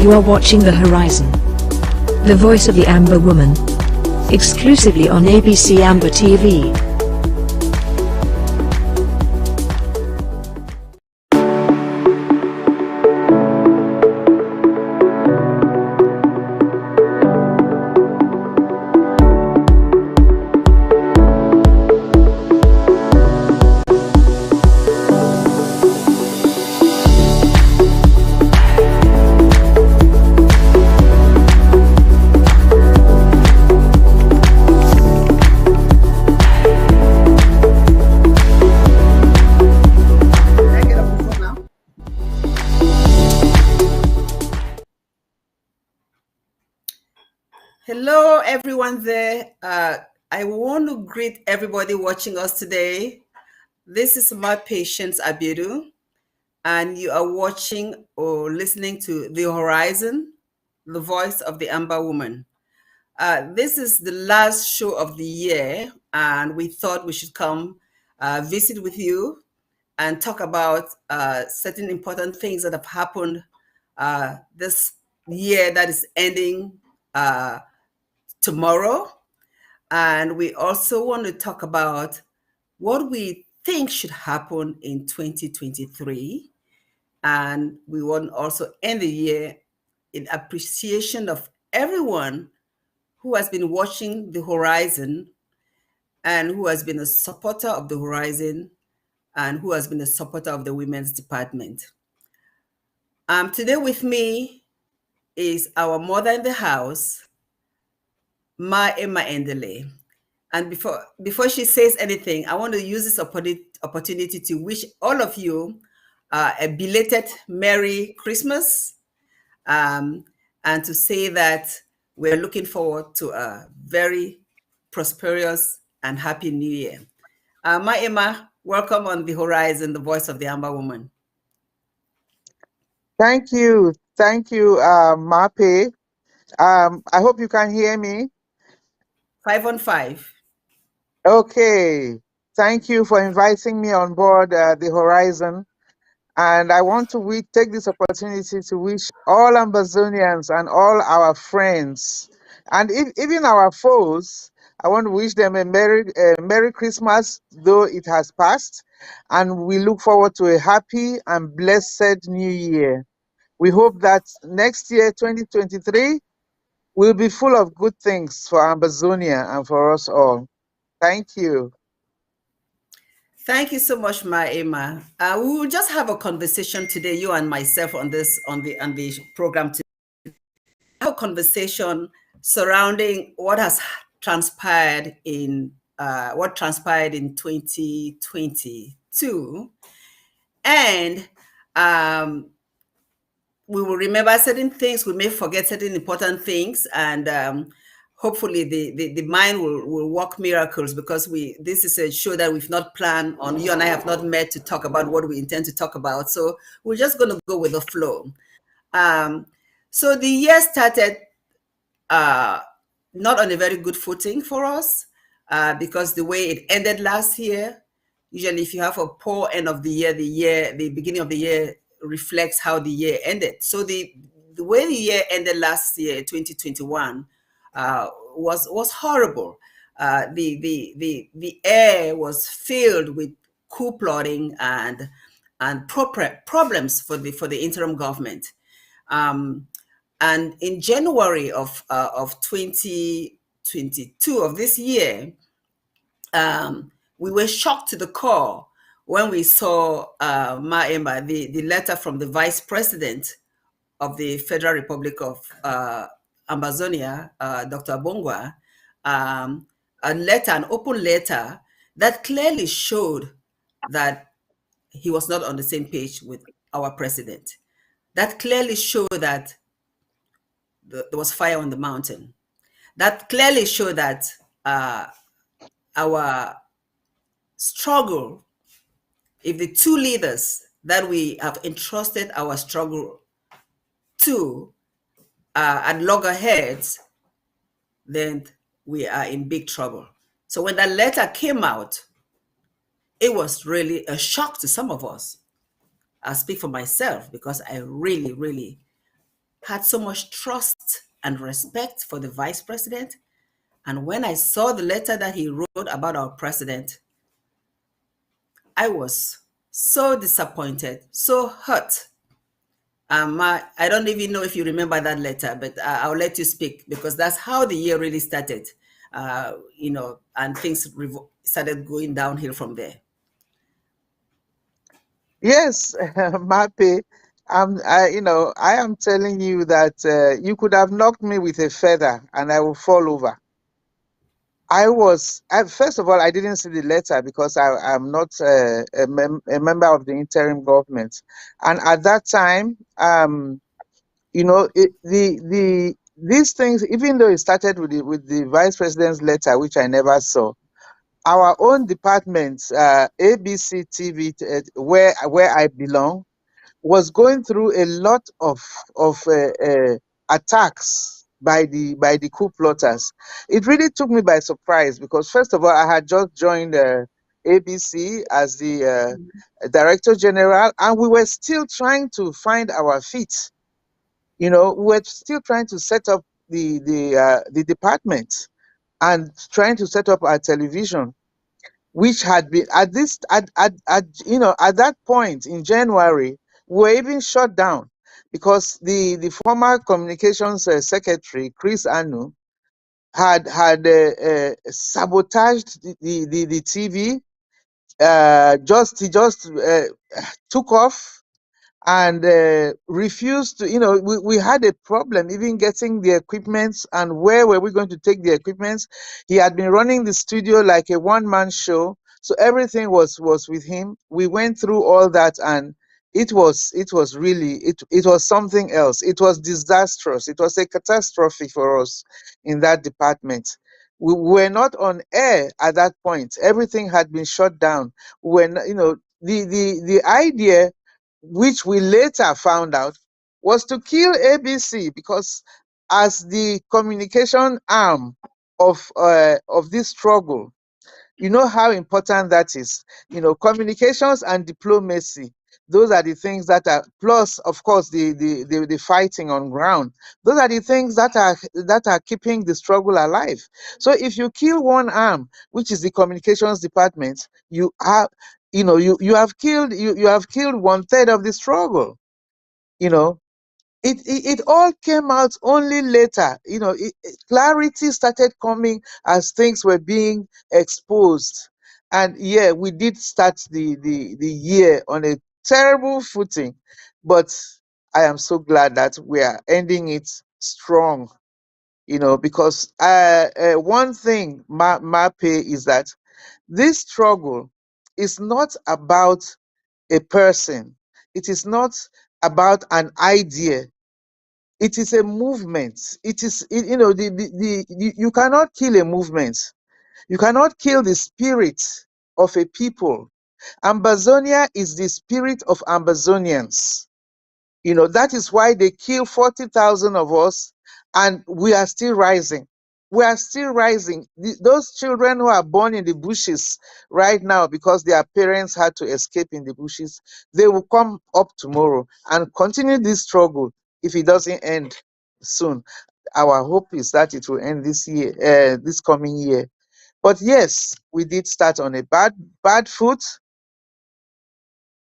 You are watching The Horizon, the voice of the Amber Woman, exclusively on ABC Amber TV. Hello, everyone there. I want to greet everybody watching us today. This is my Patience Abidu, and you are watching or listening to The Horizon, the voice of the Amber Woman. This is the last show of the year, and we thought we should come visit with you and talk about certain important things that have happened this year that is ending tomorrow. And we also want to talk about what we think should happen in 2023. And we want to also end the year in appreciation of everyone who has been watching The Horizon and who has been a supporter of The Horizon and who has been a supporter of the Women's Department. Today with me is our mother in the house, Ma Emma Endele. And before she says anything, I want to use this opportunity to wish all of you a belated Merry Christmas, and to say that we're looking forward to a very prosperous and happy New Year. Ma Emma, welcome on The Horizon, the voice of the Amber Woman. Thank you, Mape. I hope you can hear me. 5 on 5. Okay, thank you for inviting me on board The Horizon. And I want to take this opportunity to wish all Ambazonians and all our friends, and even our foes, I want to wish them a Merry Christmas, though it has passed. And we look forward to a happy and blessed New Year. We hope that next year, 2023, will be full of good things for Ambazonia and for us all. Thank you. Thank you so much, Ma Emma. We will just have a conversation today, you and myself, on the program today. Have a conversation surrounding what has transpired in 2022, and we will remember certain things. We may forget certain important things, and hopefully the mind will work miracles, because this is a show that we've not planned on. You and I have not met to talk about what we intend to talk about, so we're just going to go with the flow. So the year started not on a very good footing for us, because the way it ended last year, usually if you have a poor end of the year, the beginning of the year reflects how the year ended. So the way the year ended last year, 2021, was horrible. The air was filled with coup plotting and problems for the interim government. And in January of 2022 of this year, we were shocked to the core when we saw Ma Emma, the letter from the Vice President of the Federal Republic of Ambazonia, Dr. Bongwa, an open letter that clearly showed that he was not on the same page with our president. That clearly showed that there was fire on the mountain. That clearly showed that our struggle, if the two leaders that we have entrusted our struggle to at loggerheads, then we are in big trouble. So when that letter came out, it was really a shock to some of us. I speak for myself because I really, really had so much trust and respect for the vice president. And when I saw the letter that he wrote about our president, I was so disappointed, so hurt. I don't even know if you remember that letter, but I'll let you speak, because that's how the year really started, and things started going downhill from there. Yes, Mape, I am telling you that you could have knocked me with a feather and I will fall over. First of all, I didn't see the letter because I'm not a member of the interim government. And at that time, these things, even though it started with the vice president's letter, which I never saw, our own department, ABC TV, where I belong, was going through a lot of attacks by the coup plotters. It really took me by surprise because first of all, I had just joined ABC as the director general, and we were still trying to find our feet. We were still trying to set up the department and trying to set up our television, which had been at that point in January, we were even shut down because the former communications secretary, Chris Anu, had sabotaged the TV. He just took off and refused to, we had a problem even getting the equipments, and where were we going to take the equipments? He had been running the studio like a one-man show, so everything was with him. We went through all that, and it was something else. It was disastrous. It was a catastrophe for us in that department. We were not on air at that point. Everything had been shut down. When the idea, which we later found out, was to kill ABC, because as the communication arm of this struggle, you know how important that is. Communications and diplomacy, those are the things that are, plus of course the fighting on ground, those are the things that are keeping the struggle alive. So if you kill one arm, which is the communications department, you have killed one third of the struggle. you know it all came out only later. Clarity started coming as things were being exposed. And yeah, we did start the year on a terrible footing, but I am so glad that we are ending it strong. Because one thing, Mape, is that this struggle is not about a person. It is not about an idea. It is a movement. It is, you cannot kill a movement. You cannot kill the spirit of a people. Ambazonia is the spirit of Ambazonians. That is why they kill 40,000 of us, and we are still rising. We are still rising. Those children who are born in the bushes right now because their parents had to escape in the bushes, they will come up tomorrow and continue this struggle if it doesn't end soon. Our hope is that it will end this year, this coming year. But yes, we did start on a bad foot,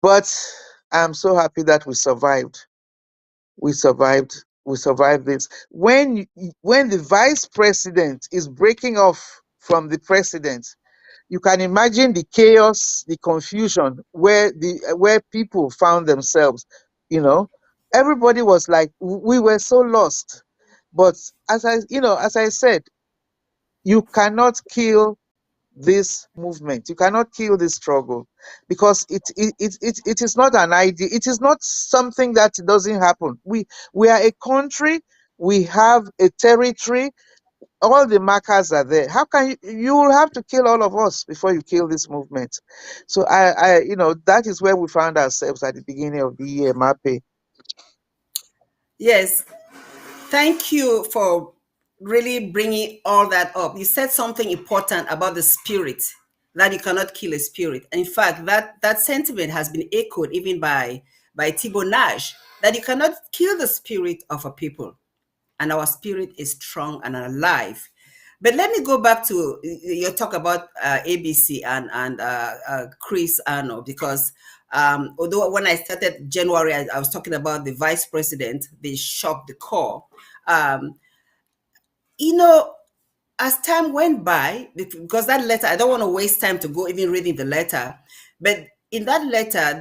but I'm so happy that we survived. We survived this. When the vice president is breaking off from the president, you can imagine the chaos, the confusion where people found themselves. Everybody was like, we were so lost. But as I said, you cannot kill this movement. You cannot kill this struggle, because it is not an idea. It is not something that doesn't happen. We are a country. We have a territory. All the markers are there. How can you will have to kill all of us before you kill this movement? So that is where we found ourselves at the beginning of the year, Mape. Yes, thank you for really bringing all that up. You said something important about the spirit, that you cannot kill a spirit. In fact, that sentiment has been echoed even by Thibault Nage. that you cannot kill the spirit of a people, and our spirit is strong and alive. But let me go back to your talk about ABC and Chris Arno, because although when I started January, I was talking about the vice president, the shock, the core. Um, you know, as time went by, because that letter, I don't want to waste time to go even reading the letter, but in that letter,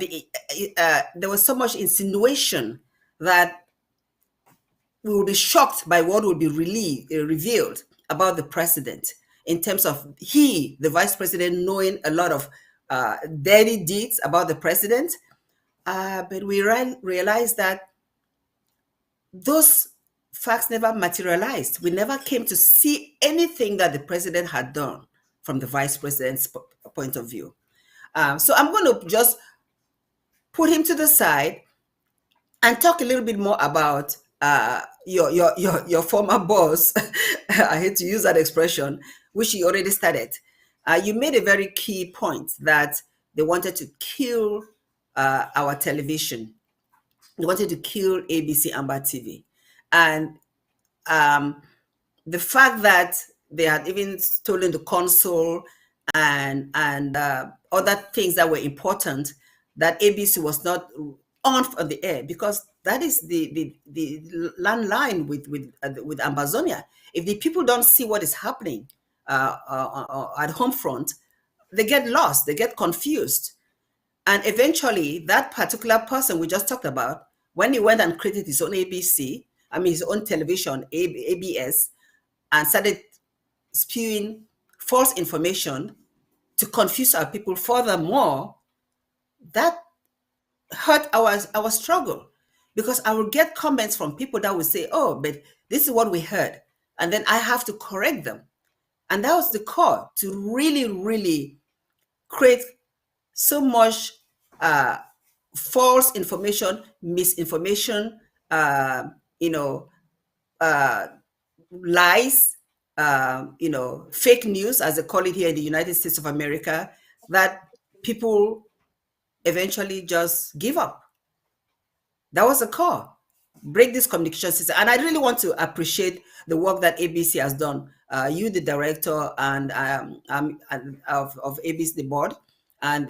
there was so much insinuation that we will be shocked by what will be revealed about the president, in terms of the vice president, knowing a lot of dirty deeds about the president. But we realized that those facts never materialized. We never came to see anything that the president had done from the vice president's point of view. So I'm going to just put him to the side and talk a little bit more about your former boss. I hate to use that expression, which he already started. You made a very key point that they wanted to kill our television. They wanted to kill ABC Amber TV, and the fact that they had even stolen the console and other things that were important, that ABC was not on the air, because that is the landline with Ambazonia. If the people don't see what is happening at home front, they get lost, they get confused. And eventually, that particular person we just talked about, when he went and created his own ABC, I mean his own television, ABS, and started spewing false information to confuse our people furthermore, that hurt our struggle, because I will get comments from people that will say, "Oh, but this is what we heard," and then I have to correct them. And that was the core, to really, really create so much false information, misinformation, you know, lies, fake news, as they call it here in the United States of America, that people eventually just give up. That was the core. Break this communication system. And I really want to appreciate the work that ABC has done. You, the director, and of ABC, the board, and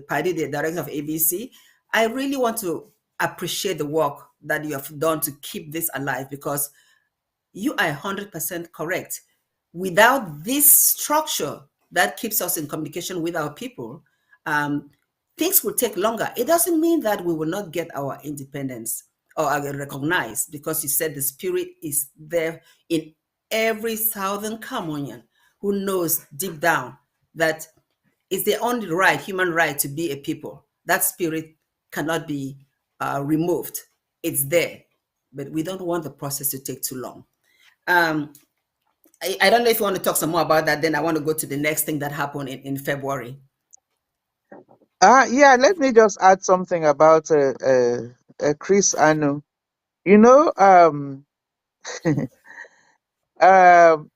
Paddy, the director of ABC. I really want to appreciate the work that you have done to keep this alive, because you are 100% correct. Without this structure that keeps us in communication with our people, things will take longer. It doesn't mean that we will not get our independence or recognized, because you said the spirit is there in every Southern Cameroonian who knows deep down that it's their only right, human right, to be a people. That spirit cannot be removed. It's there, but we don't want the process to take too long. I don't know if you want to talk some more about that. Then I want to go to the next thing that happened in February. Yeah, let me just add something about Chris Anu. You know, um, now,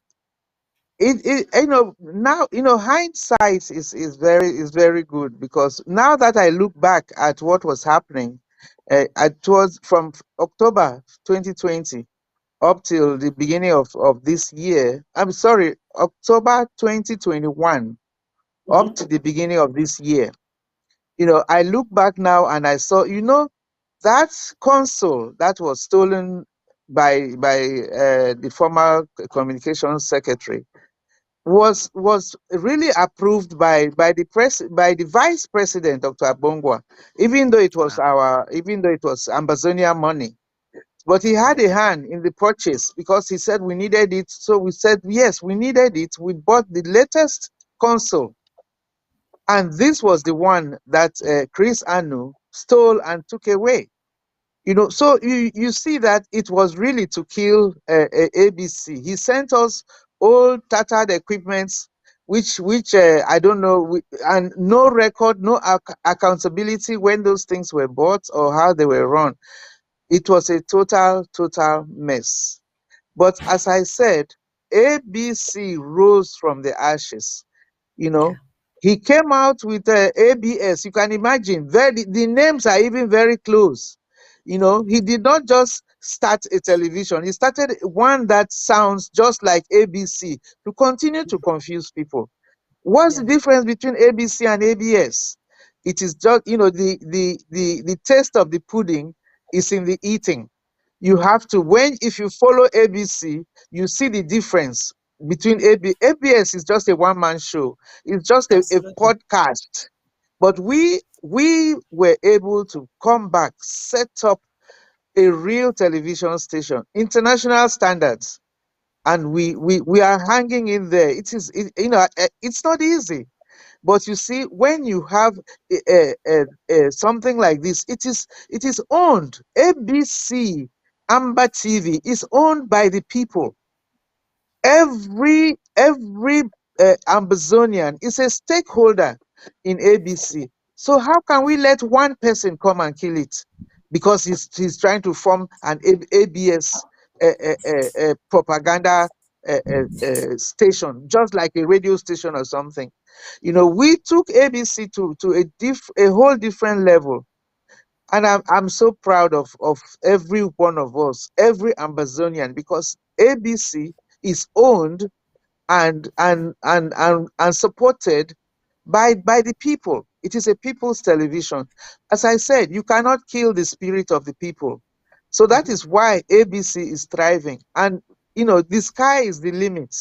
hindsight is very good, because now that I look back at what was happening, it was from October 2020 up till the beginning of this year. I'm sorry, October 2021 up to the beginning of this year. I look back now and I saw, that console that was stolen by the former communications secretary was really approved by the vice president, Dr. Abongwa, even though it was Ambazonia money. But he had a hand in the purchase, because he said we needed it. So we said, yes, we needed it. We bought the latest console. And this was the one that Chris Anu stole and took away. So you see that it was really to kill ABC. He sent us old tattered equipments, which I don't know, and no record, no accountability when those things were bought or how they were run. It was a total mess. But as I said, ABC rose from the ashes. Yeah. He came out with ABS. You can imagine, the names are even very close. You know, he did not just start a television. He started one that sounds just like ABC to continue to confuse people. What's the Yeah. difference between ABC and ABS? It is just, you know, the taste of the pudding is in the eating. You have to, when, if you follow ABC, you see the difference between ABS is just a one-man show. It's just a Absolutely. podcast. But we were able to come back, set up a real television station, international standards, and we are hanging in there. You know, it's not easy, but you see, when you have something like this, it is owned. ABC Amber TV is owned by the people. Every Ambazonian is a stakeholder in ABC. So how can we let one person come and kill it because he's trying to form an ABS propaganda station, just like a radio station or something? You know, we took ABC to a whole different level. And I'm so proud of every one of us, every Ambazonian, because ABC is owned and supported by the people. It is a people's television. As I said, you cannot kill the spirit of the people. So that is why ABC is thriving. And you know, the sky is the limit.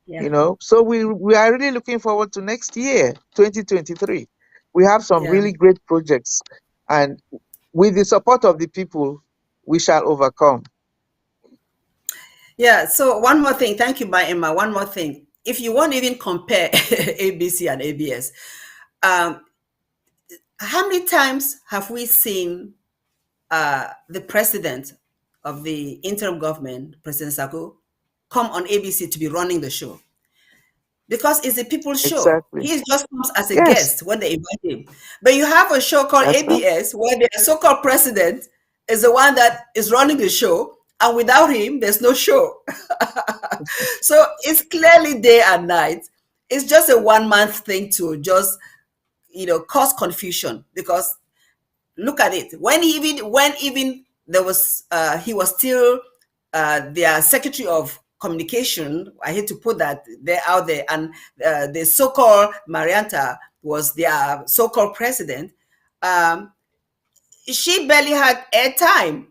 Yeah. You know, so we are really looking forward to next year, 2023. We have some Yeah. really great projects, and with the support of the people, we shall overcome. Yeah. So one more thing. Thank you, by Emma. One more thing. If you want to even compare ABC and ABS, um, how many times have we seen the president of the interim government, President Sako, come on ABC to be running the show? Because it's a people's show. Exactly. He just comes as a Yes, guest when they invite him. But you have a show called that's right. ABS where the so-called president is the one that is running the show, and without him, there's no show. So it's clearly day and night. It's just a 1 month thing to just cause confusion, because look at it. When even there was he was still their secretary of communication. I hate to put that there out there, and the so-called Marianta was their so-called president. Um, she barely had airtime.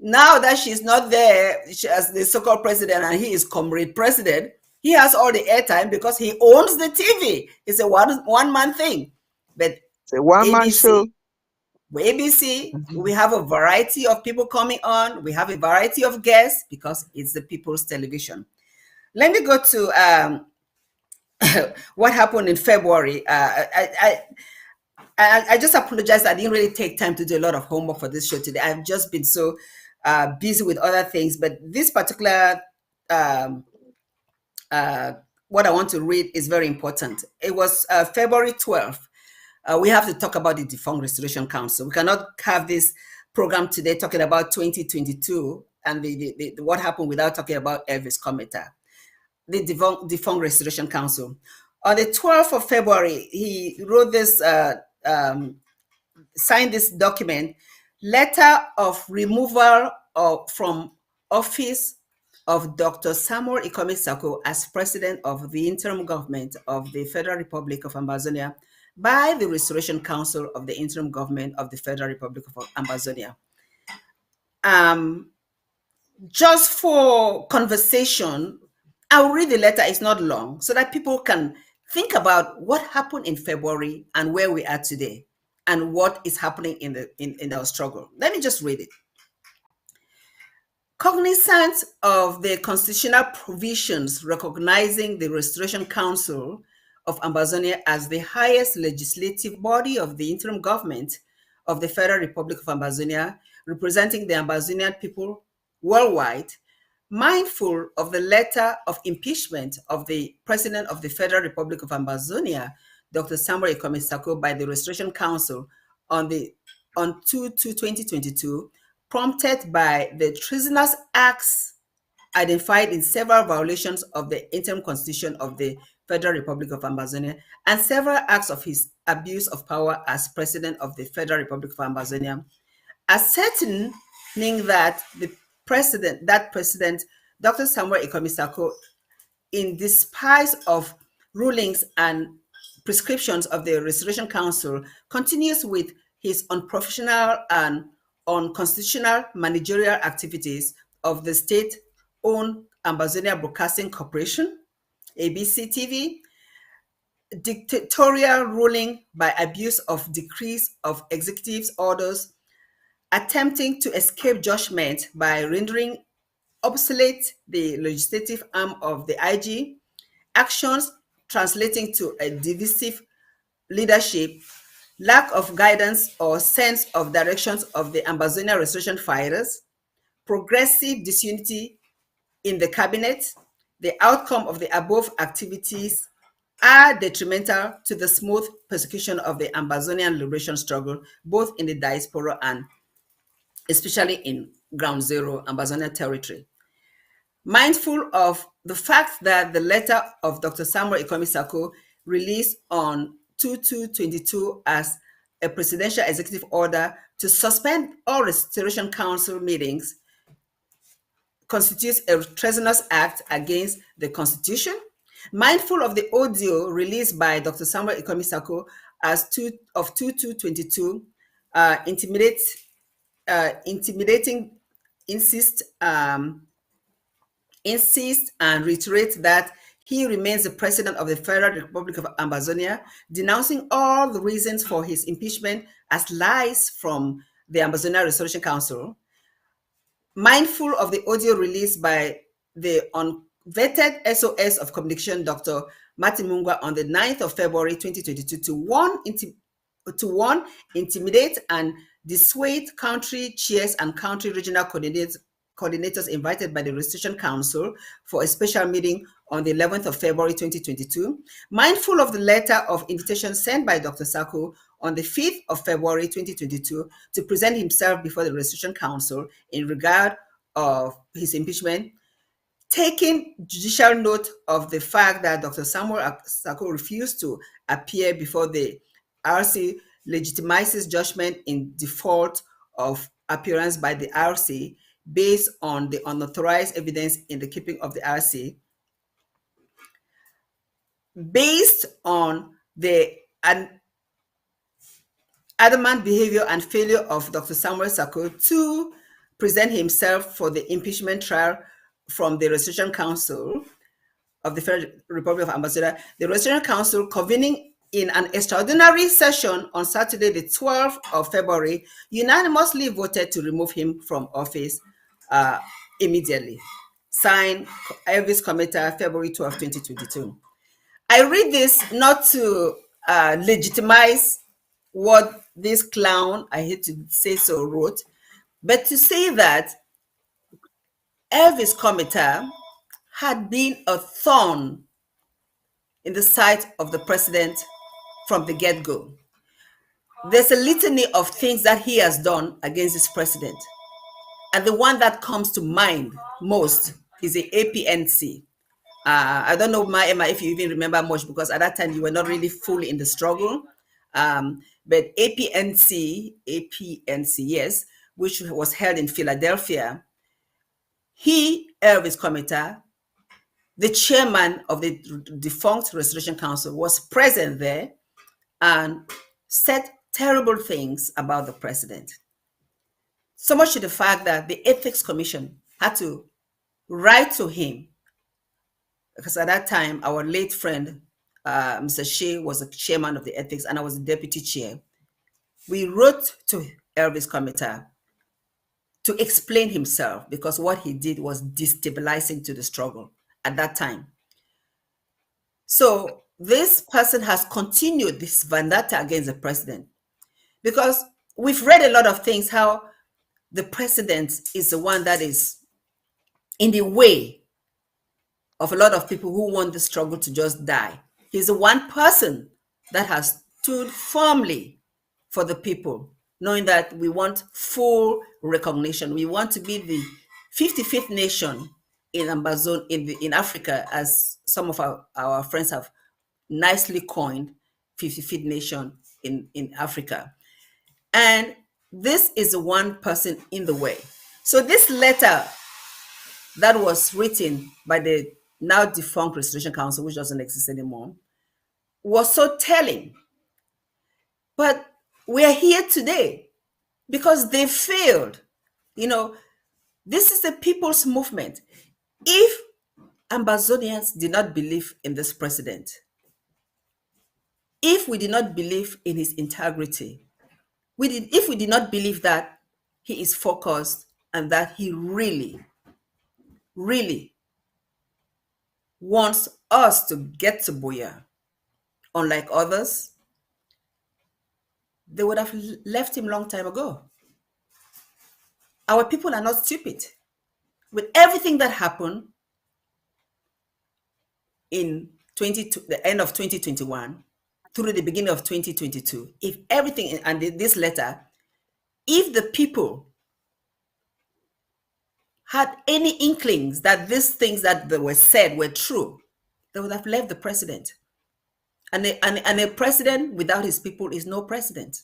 Now that she's not there, as the so-called president, and he is comrade president, he has all the airtime because he owns the TV. It's a one man thing. But It's a one-man show. ABC ABC, we Mhm. have a variety of people coming on. We have a variety of guests because it's the people's television. Let me go to what happened in February. I just apologize. I didn't really take time to do a lot of homework for this show today. I've just been so busy with other things. But this particular um, uh, what I want to read is very important. It was February 12th. We have to talk about the Defunct Restoration Council. We cannot have this program today talking about 2022 and what happened without talking about Elvis Cometa, the Defunct Restoration Council. On the 12th of February, he wrote this, signed this document, letter of removal from office of Dr. Samuel Ikome Sako as president of the interim government of the Federal Republic of Ambazonia by the Restoration Council of the interim government of the Federal Republic of Ambazonia. Just for conversation, I'll read the letter. It's not long, so that people can think about what happened in February and where we are today and what is happening in our struggle. Let me just read it. Cognizant of the constitutional provisions recognizing the Restoration Council of Ambazonia as the highest legislative body of the interim government of the Federal Republic of Ambazonia, representing the Ambazonian people worldwide, mindful of the letter of impeachment of the President of the Federal Republic of Ambazonia, Dr. Samuel Ikome Sako, by the Restoration Council on 2/2/2022, prompted by the treasonous acts identified in several violations of the interim constitution of the Federal Republic of Ambazonia and several acts of his abuse of power as president of the Federal Republic of Ambazonia, ascertaining that President Dr. Samuel Ikomisako, in despite of rulings and prescriptions of the Restoration Council, continues with his unprofessional and unconstitutional managerial activities of the state-owned Ambazonia Broadcasting Corporation, ABC TV, dictatorial ruling by abuse of decrees of executive orders, attempting to escape judgment by rendering obsolete the legislative arm of the IG, actions translating to a divisive leadership, lack of guidance or sense of directions of the Ambazonia restoration fighters, progressive disunity in the cabinet. The outcome of the above activities are detrimental to the smooth persecution of the Ambazonian liberation struggle, both in the diaspora and especially in Ground Zero, Ambazonia territory. Mindful of the fact that the letter of Dr. Samuel Ikomisako, released on 22/22 as a presidential executive order to suspend all Restoration Council meetings, constitutes a treasonous act against the Constitution. Mindful of the audio released by Dr. Samuel Ikomisako as 22/22, intimidating, insist and reiterate that he remains the president of the Federal Republic of Ambazonia, denouncing all the reasons for his impeachment as lies from the Ambazonia Restoration Council. Mindful of the audio released by the unvetted SOS of Communication, Dr. Martin Mungwa, on the 9th of February 2022 to warn, intimidate, and dissuade country chairs and country regional coordinators invited by the Restoration Council for a special meeting on the 11th of February 2022. Mindful of the letter of invitation sent by Dr. Sako on the 5th of February 2022 to present himself before the Restoration Council in regard of his impeachment, taking judicial note of the fact that Dr. Samuel Sako refused to appear before the RC, legitimizes judgment in default of appearance by the RC based on the unauthorized evidence in the keeping of the RC, based on the adamant behavior and failure of Dr. Samuel Sako to present himself for the impeachment trial from the Restoration Council of the Federal Republic of Ambazonia. The Restoration Council, convening in an extraordinary session on Saturday, the 12th of February, unanimously voted to remove him from office immediately. Signed, Elvis Cometa, February 12, 2022. I read this not to legitimize what this clown, I hate to say so, wrote, but to say that Elvis Cometa had been a thorn in the sight of the president from the get-go. There's a litany of things that he has done against this president. And the one that comes to mind most is the APNC. I don't know, Emma, if you even remember much, because at that time you were not really fully in the struggle. But APNC, yes, which was held in Philadelphia, he, Elvis Cometa, the chairman of the defunct Restoration Council, was present there and said terrible things about the president. So much to the fact that the Ethics Commission had to write to him, because at that time, our late friend, Mr. Shea, was the chairman of the ethics, and I was the deputy chair. We wrote to Elvis Cometa to explain himself, because what he did was destabilizing to the struggle at that time. So this person has continued this vendetta against the president, because we've read a lot of things, how the president is the one that is in the way of a lot of people who want the struggle to just die. He's the one person that has stood firmly for the people, knowing that we want full recognition. We want to be the 55th nation in Ambazonia, in Africa, as some of our friends have nicely coined, 55th nation in Africa. And this is one person in the way. So this letter that was written by the now defunct Restoration Council, which doesn't exist anymore, was so telling. But we're here today because they failed. You know, this is the people's movement. If Ambazonians did not believe in this president, if we did not believe in his integrity, if we did not believe that he is focused and that he really, really wants us to get to Buya, unlike others, they would have left him long time ago. Our people are not stupid. With everything that happened in the end of 2021 through the beginning of 2022, if everything and this letter, if the people had any inklings that these things that they were said were true, they would have left the president. And a president without his people is no president,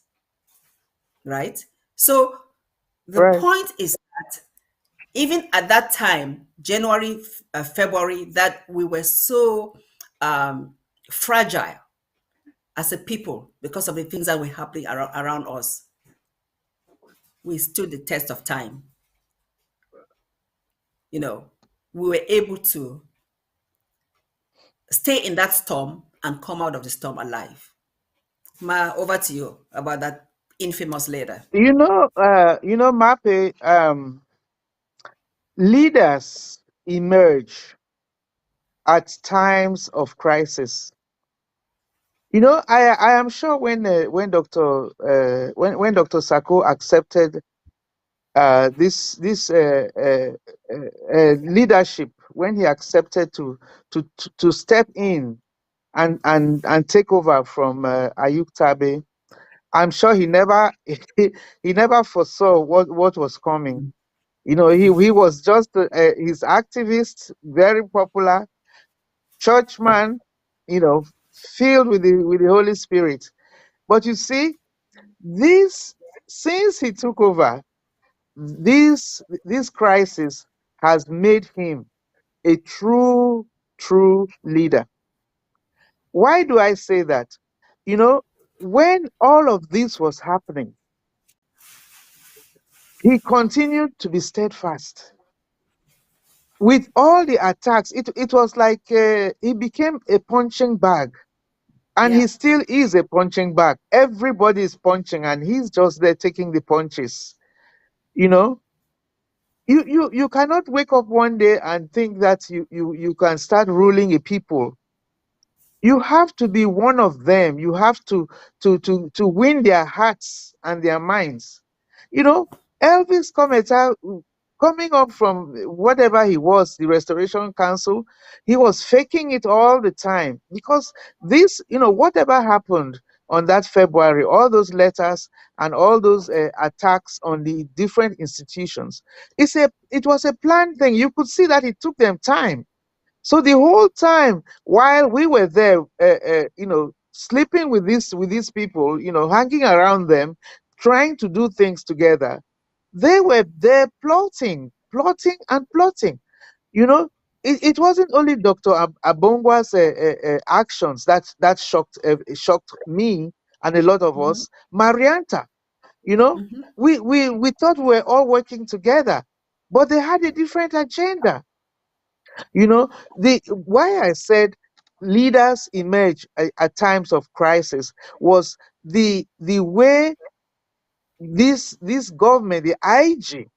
right? So the Right. point is that even at that time, January, February, that we were so fragile as a people because of the things that were happening around us. We stood the test of time. You know, we were able to stay in that storm and come out of the storm alive. Ma, over to you about that infamous letter. Mape, leaders emerge at times of crisis. I am sure when Dr. Sako accepted this leadership, when he accepted to step in and take over from Ayuk Tabe, I'm sure he never he never foresaw what was coming. He was just his activist, very popular churchman, filled with the Holy Spirit. But you see, this since he took over, this crisis has made him a true leader. Why do I say that? When all of this was happening, he continued to be steadfast. With all the attacks, it was like he became a punching bag. And Yeah. he still is a punching bag. Everybody is punching, and he's just there taking the punches. You know, you cannot wake up one day and think that you can start ruling a people. You have to be one of them. You have to win their hearts and their minds. You know, Elvis Cometa, coming up from whatever he was, the Restoration Council, he was faking it all the time because this, whatever happened on that February, all those letters and all those attacks on the different institutions, it was a planned thing. You could see that it took them time. So the whole time while we were there, sleeping with these people, hanging around them, trying to do things together, they were there plotting and plotting. You know, it wasn't only Dr. Abongwa's actions that shocked me and a lot of Mm-hmm. us. Marianta, you know, Mm-hmm. we thought we were all working together, but they had a different agenda. The why I said leaders emerge at times of crisis was the way this government, the IG,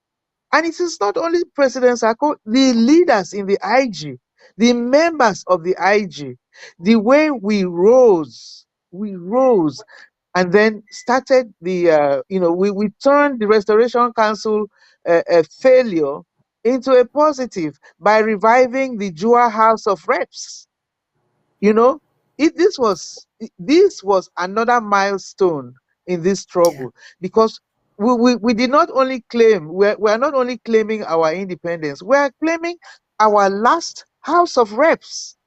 and it is not only President Sako, the leaders in the IG, the members of the IG, the way we rose, and then started we turned the Restoration Council failure into a positive by reviving the Jua House of Reps. You know, this was another milestone in this Yeah. struggle because we did not only we're not only claiming our independence, we're claiming our last House of Reps,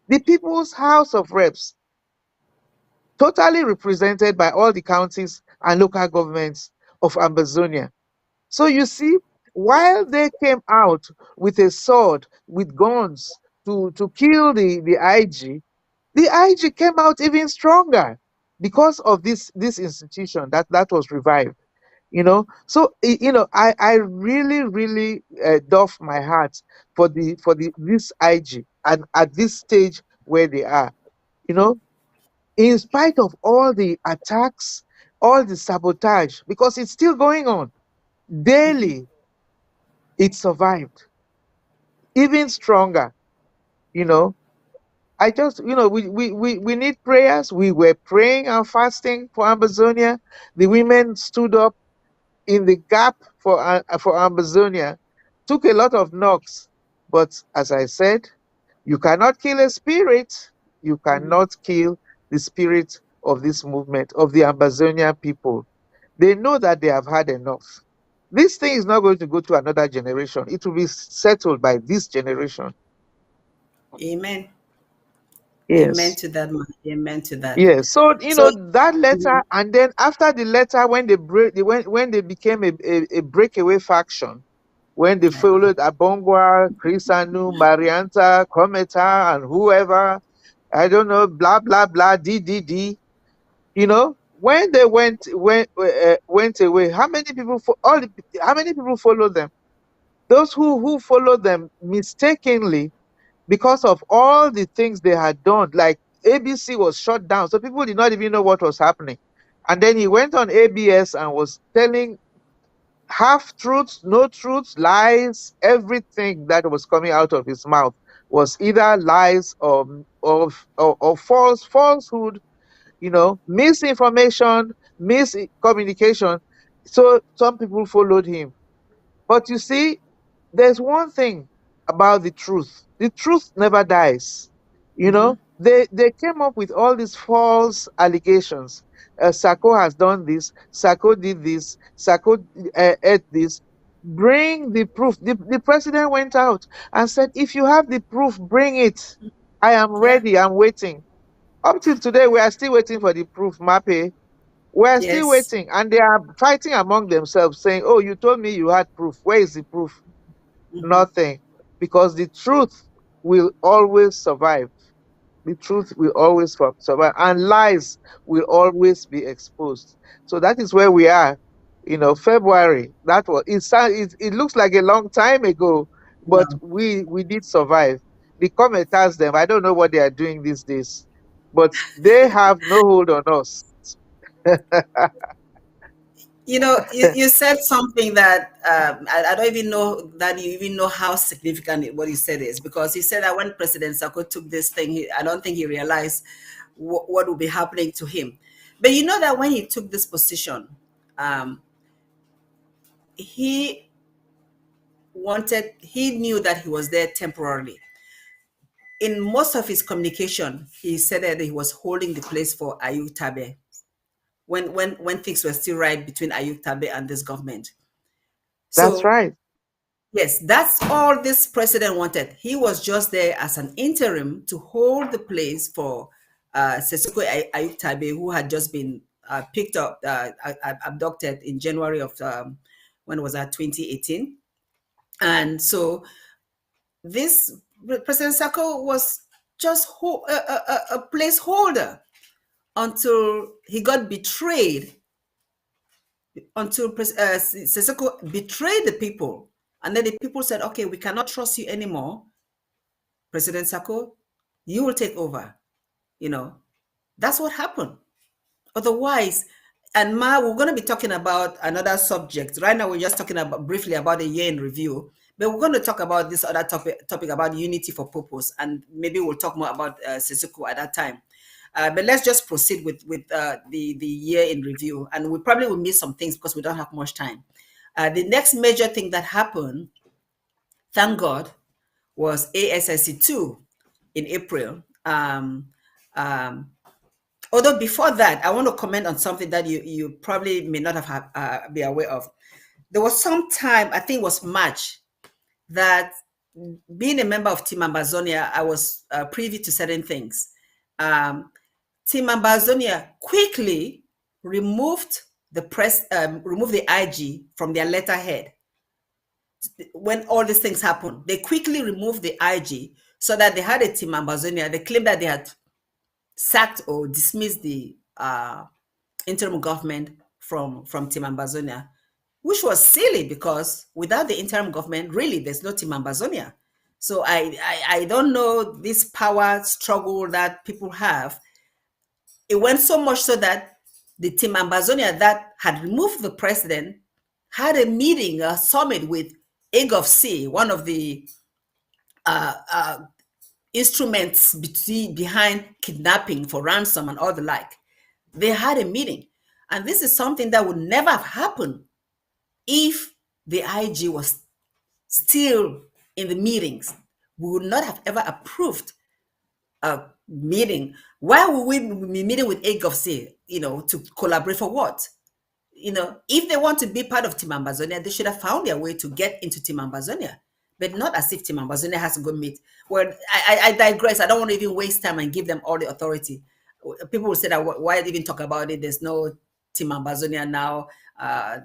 the People's House of Reps, totally represented by all the counties and local governments of Ambazonia. So you see, while they came out with a sword, with guns to kill the IG, the IG came out even stronger because of this institution that was revived. So I really really doff my heart for the this IG, and at this stage where they are, you know in spite of all the attacks, all the sabotage, because it's still going on daily, it survived even stronger. you know I just, we need prayers. We were praying and fasting for Ambazonia. The women stood up in the gap for Ambazonia. Took a lot of knocks, but as I said, you cannot kill a spirit. You cannot kill the spirit of this movement, of the Ambazonia people. They know that they have had enough. This thing is not going to go to another generation. It will be settled by this generation. Amen. Amen Yes. to that, man. Amen to that. Yes. So, So, that mhm, letter, and then after the letter, when when they became a breakaway faction, when they followed Abongwa, Chris Anu, Marianta, Kometa, and whoever, I don't know, blah blah blah, DDD. When they went away, how many people how many people followed them? Those who followed them mistakenly, because of all the things they had done. Like, ABC was shut down, so people did not even know what was happening. And then he went on ABS and was telling half truths, no truths, lies. Everything that was coming out of his mouth was either lies or falsehood, misinformation, miscommunication. So some people followed him. But you see, there's one thing about the truth. The truth never dies. They came up with all these false allegations. Sako has done this. Sako did this. Sako ate this. Bring the proof. The president went out and said, if you have the proof, bring it. I am yeah, ready. I'm waiting. Up till today, we are still waiting for the proof, Mape. We are still yes. waiting. And they are fighting among themselves, saying, oh, you told me you had proof. Where is the proof? Nothing. Because the truth will always survive. The truth will always survive, and lies will always be exposed. So that is where we are. February. That was it looks like a long time ago, but No. we did survive. The comet has them. I don't know what they are doing these days, but they have no hold on us. You said something that I don't even know that you even know how significant what you said is, because he said that when President Sako took this thing, I don't think he realized what would be happening to him. But you know that when he took this position, um, he he knew that he was there temporarily. In most of his communication, he said that he was holding the place for Ayuk Tabe when things were still right between Ayuk Tabe and this government. That's So right. yes, that's all this president wanted. He was just there as an interim to hold the place for Sesoko Ayuk Tabe, who had just been picked up, abducted in January of, when was that, 2018. And so this President Sako was just a placeholder until he got betrayed, until Sesoko betrayed the people. And then the people said, okay, we cannot trust you anymore, President Sako, you will take over. That's what happened. Otherwise, and Ma, we're going to be talking about another subject. Right now, we're just talking about briefly about a year in review, but we're going to talk about this other topic about unity for purpose, and maybe we'll talk more about Sissoko at that time. But let's just proceed with the year in review, and we probably will miss some things because we don't have much time. The next major thing that happened, thank God, was ASSC2 in April. Although before that, I want to comment on something that you probably may not have be aware of. There was some time, I think it was March, that being a member of Team Ambazonia, I was privy to certain things. Team Ambazonia quickly removed remove the IG from their letterhead. When all these things happened, they quickly removed the IG so that they had a team Ambazonia. They claimed that they had sacked or dismissed the interim government from Team Ambazonia, which was silly because without the interim government, really, there's no Team Ambazonia. So I don't know this power struggle that people have. It went so much so that the Team Ambazonia that had removed the president had a meeting, a summit with AGOV-C, one of the uh, uh, instruments behind kidnapping for ransom and all the like. They had a meeting. And this is something that would never have happened if the IG was still in the meetings. We would not have ever approved a meeting. Why would we be meeting with AGOV-C, to collaborate for what? If they want to be part of Team Ambazonia, they should have found their way to get into Team Ambazonia, but not as if Team Ambazonia has to go meet. Well, I digress. I don't want to even waste time and give them all the authority. People will say that why even talk about it? There's no Team Ambazonia now.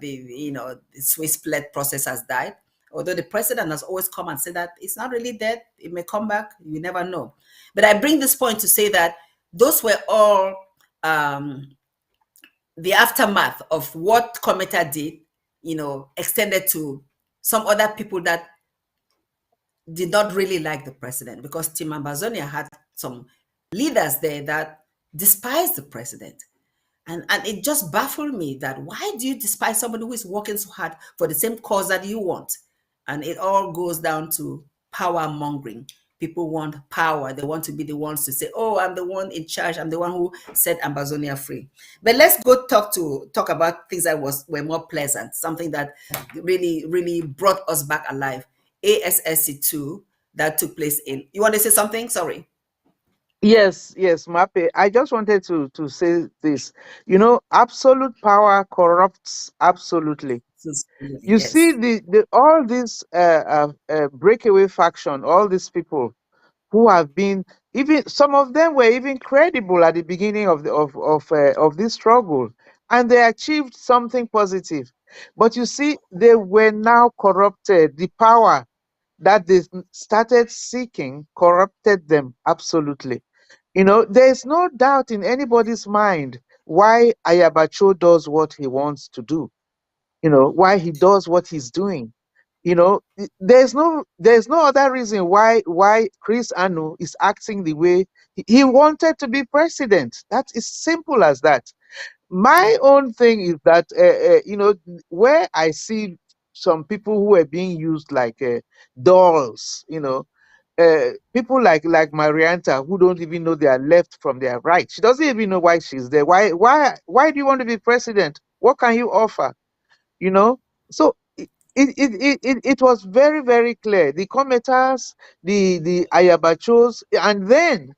The Swiss split process has died. Although the president has always come and said that it's not really dead, it may come back. You never know. But I bring this point to say that those were all the aftermath of what Cometa did, extended to some other people that did not really like the president, because Team Ambazonia had some leaders there that despised the president. And it just baffled me that why do you despise somebody who is working so hard for the same cause that you want? And it all goes down to power mongering. People want power. They want to be the ones to say, oh, I'm the one in charge. I'm the one who set Ambazonia free. But let's go talk about things that were more pleasant, something that really, really brought us back alive. ASSC2 that took place in. You want to say something? Sorry. Yes, yes, Mape. I just wanted to say this. Absolute power corrupts absolutely. You see, Yes. the all these breakaway faction, all these people who have been, even some of them were even credible at the beginning of this struggle, and they achieved something positive. But you see, they were now corrupted. The power that they started seeking corrupted them absolutely. There's no doubt in anybody's mind why Ayabacho does what he wants to do, why he does what he's doing. There's no other reason why Chris Anu is acting the way he wanted to be president. That is simple as that. Yeah. My own thing is that where I see some people who are being used like dolls, people like Marianta, who don't even know their left from their right. She doesn't even know why she's there. Why do you want to be president? What can you offer? You know? So it was very, very clear. The Cometas, the Ayabachos, and then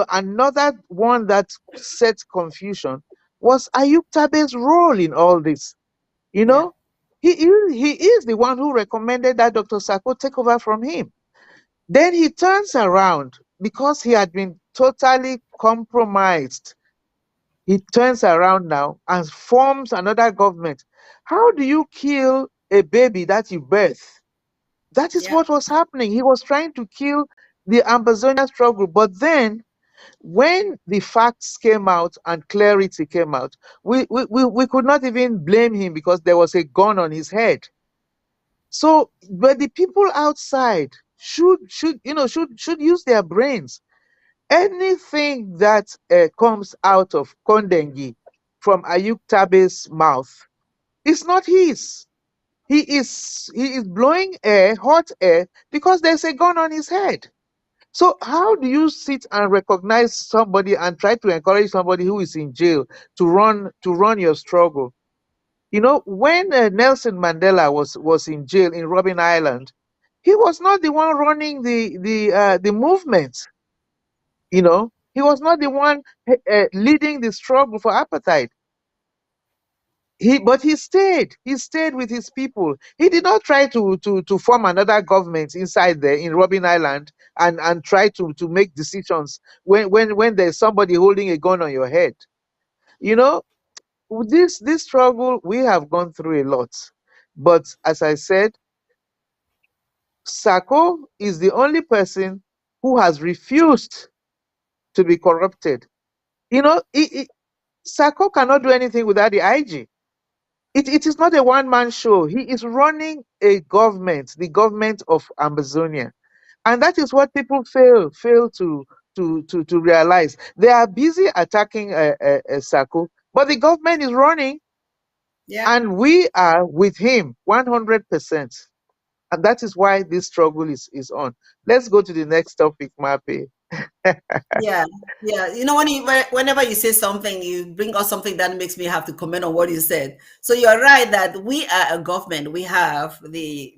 another one that set confusion was Ayub Tabe's role in all this. You Yeah. know, he is the one who recommended that Dr. Sako take over from him. Then he turns around because he had been totally compromised. He turns around now and forms another government. How do you kill a baby that you birth? That is Yeah. what was happening. He was trying to kill the Ambazonia struggle. But then, when the facts came out and clarity came out, we could not even blame him because there was a gun on his head. So, but the people outside should use their brains. Anything that comes out of Kondengi from Ayuk Tabe's mouth is not his. He is blowing air, hot air, because there's a gun on his head. So how do you sit and recognize somebody and try to encourage somebody who is in jail to run your struggle? When Nelson Mandela was in jail in Robben Island, he was not the one running the movement. He was not the one leading the struggle for apartheid. But he stayed. He stayed with his people. He did not try to form another government inside there in Robben Island and try to make decisions when there's somebody holding a gun on your head. You know, this struggle, we have gone through a lot. But as I said, Sako is the only person who has refused to be corrupted. You know, Sako cannot do anything without the IG. It is not a one-man show. He is running a government, the government of Ambazonia. And that is what people fail to realize. They are busy attacking Sako, but the government is running, Yeah. and we are with him 100%. And that is why this struggle is on. Let's go to the next topic, Mape. Yeah, yeah. You know, whenever you say something, you bring out something that makes me have to comment on what you said. So you're right that we are a government. We have the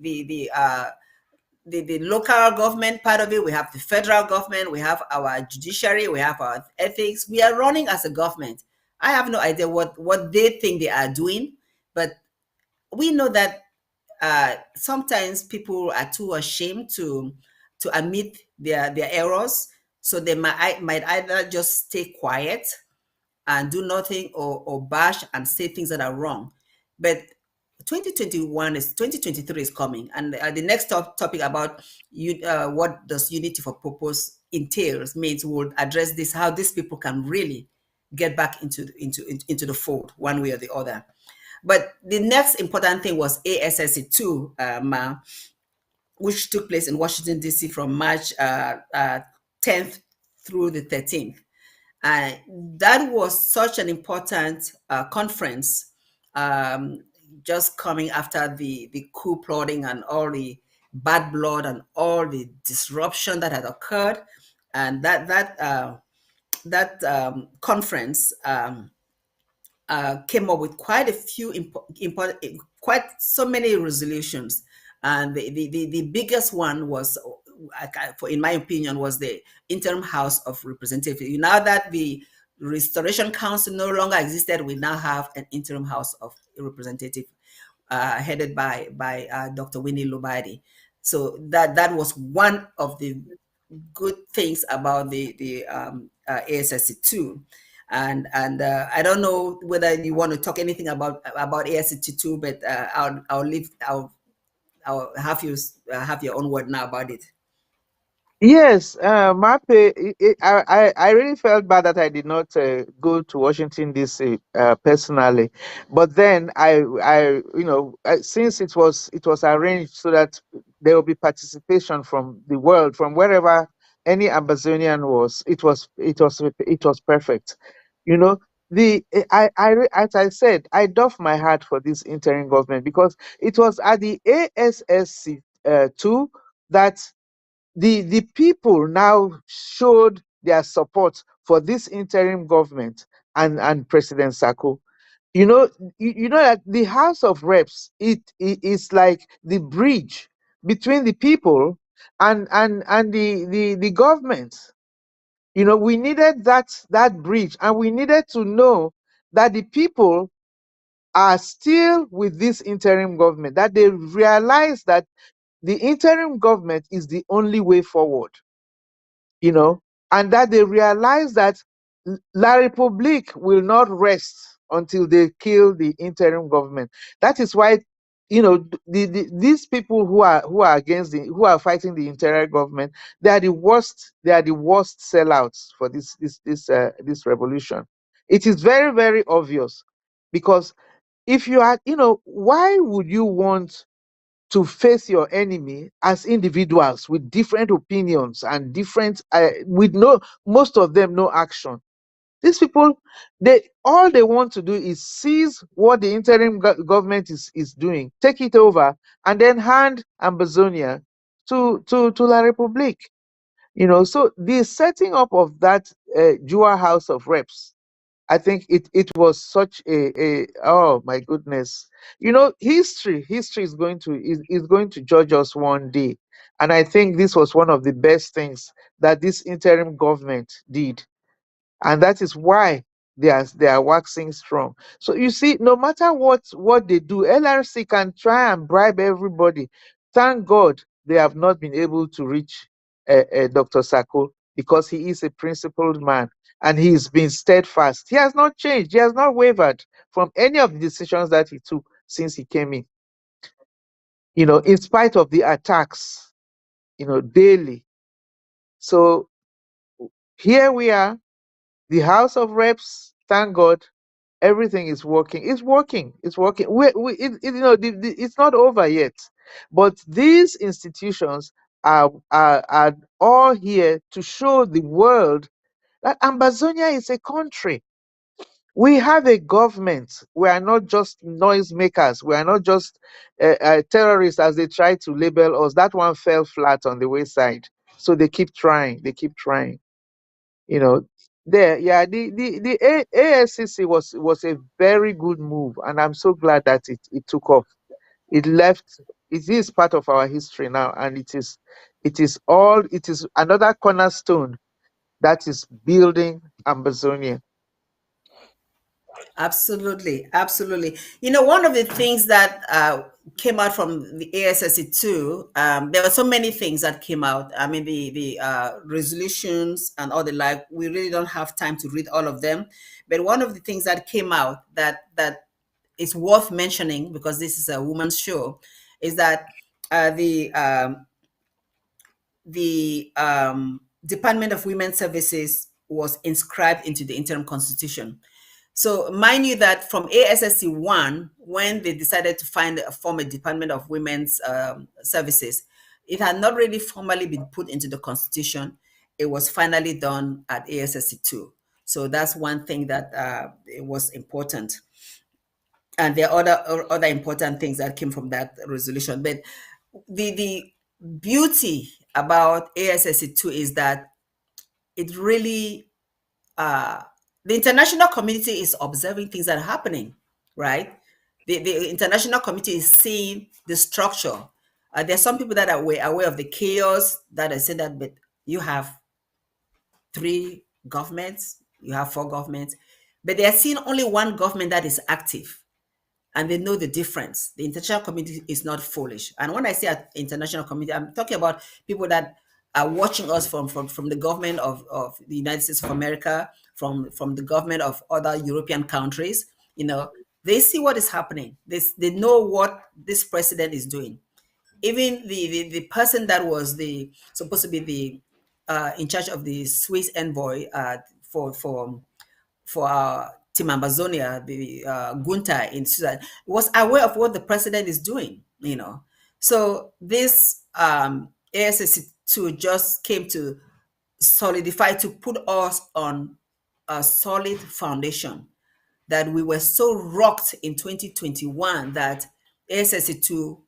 local government part of it. We have the federal government. We have our judiciary. We have our ethics. We are running as a government. I have no idea what they think they are doing, but we know that sometimes people are too ashamed to admit their errors, so they might either just stay quiet and do nothing, or bash and say things that are wrong. But 2023 is coming, and the next topic about what does unity for purpose entails means we'll address this, how these people can really get back into the fold one way or the other. But the next important thing was ASSC2, which took place in Washington, D.C. from March 10th through the 13th. That was such an important conference, just coming after the coup plotting and all the bad blood and all the disruption that had occurred. And that conference came up with quite a few important, quite so many resolutions, and the biggest one was, in my opinion, was the interim House of Representatives. Now that the Restoration Council no longer existed, we now have an interim House of Representatives, headed by Dr. Winnie Lubadi. So that was one of the good things about the ASSC2. And I don't know whether you want to talk anything about ASCT2, but I'll have you have your own word now about it. Yes, Mape, I really felt bad that I did not go to Washington D.C. Personally, but then since it was arranged so that there will be participation from the world, from wherever any Amazonian was, it was perfect. You know, as I said, I doff my hat for this interim government, because it was at the ASSC two that the people now showed their support for this interim government and President Sako. You know that the House of Reps, it is like the bridge between the people and the government. We needed that bridge, and we needed to know that the people are still with this interim government, that they realize that the interim government is the only way forward, you know, and that they realize that La Republique will not rest until they kill the interim government. That is why, these people who are against who are fighting the interim government, they are the worst. They are the worst sellouts for this revolution. It is very, very obvious, because if you are, why would you want to face your enemy as individuals with different opinions and different with no most of them no action? These people, they want to do is seize what the interim government is doing, take it over, and then hand Ambazonia to La Republique. So the setting up of that Jua House of Reps, I think it was such a oh my goodness. History is going to judge us one day. And I think this was one of the best things that this interim government did. And that is why they are waxing strong. So you see, no matter what they do, LRC can try and bribe everybody. Thank God they have not been able to reach Dr. Sako. because he is a principled man and he's been steadfast. He has not changed. He has not wavered from any of the decisions that he took since he came in, in spite of the attacks, daily. So here we are, the House of Reps, thank God, everything is working. It's working. It's working. It's not over yet. But these institutions are all here to show the world that Ambazonia is a country. We have a government. We are not just noisemakers. We are not just terrorists as they try to label us. That one fell flat on the wayside. So they keep trying. They keep trying. You know, the ASCC was a very good move, and I'm so glad that it took off. It left. It is part of our history now, and it is another cornerstone that is building Ambazonia. Absolutely, absolutely. One of the things that came out from the ASSE too, there were so many things that came out. I mean, the resolutions and all the like. We really don't have time to read all of them, but one of the things that came out that is worth mentioning, because this is a woman's show, is that the Department of Women's Services was inscribed into the interim constitution. So mind you that from ASSC 1, when they decided to form a Department of Women's Services, it had not really formally been put into the constitution. It was finally done at ASSC 2. So that's one thing that it was important. And there are other important things that came from that resolution. But the beauty about ASSC 2 is that it really the international community is observing things that are happening, right? The international community is seeing the structure. There's some people that are aware of the chaos that are saying that, but you have 3 governments, you have 4 governments, but they are seeing only one government that is active, and they know the difference. The international community is not foolish. And when I say international community, I'm talking about people that are watching us from the government of the United States of America, from the government of other European countries. They see what is happening. They know what this president is doing. Even the person that was supposed to be the in charge of the Swiss envoy for Team Ambazonia, the Gunta in Sudan, was aware of what the president is doing. So this ASSC2 just came to solidify, to put us on a solid foundation, that we were so rocked in 2021 that ASSC2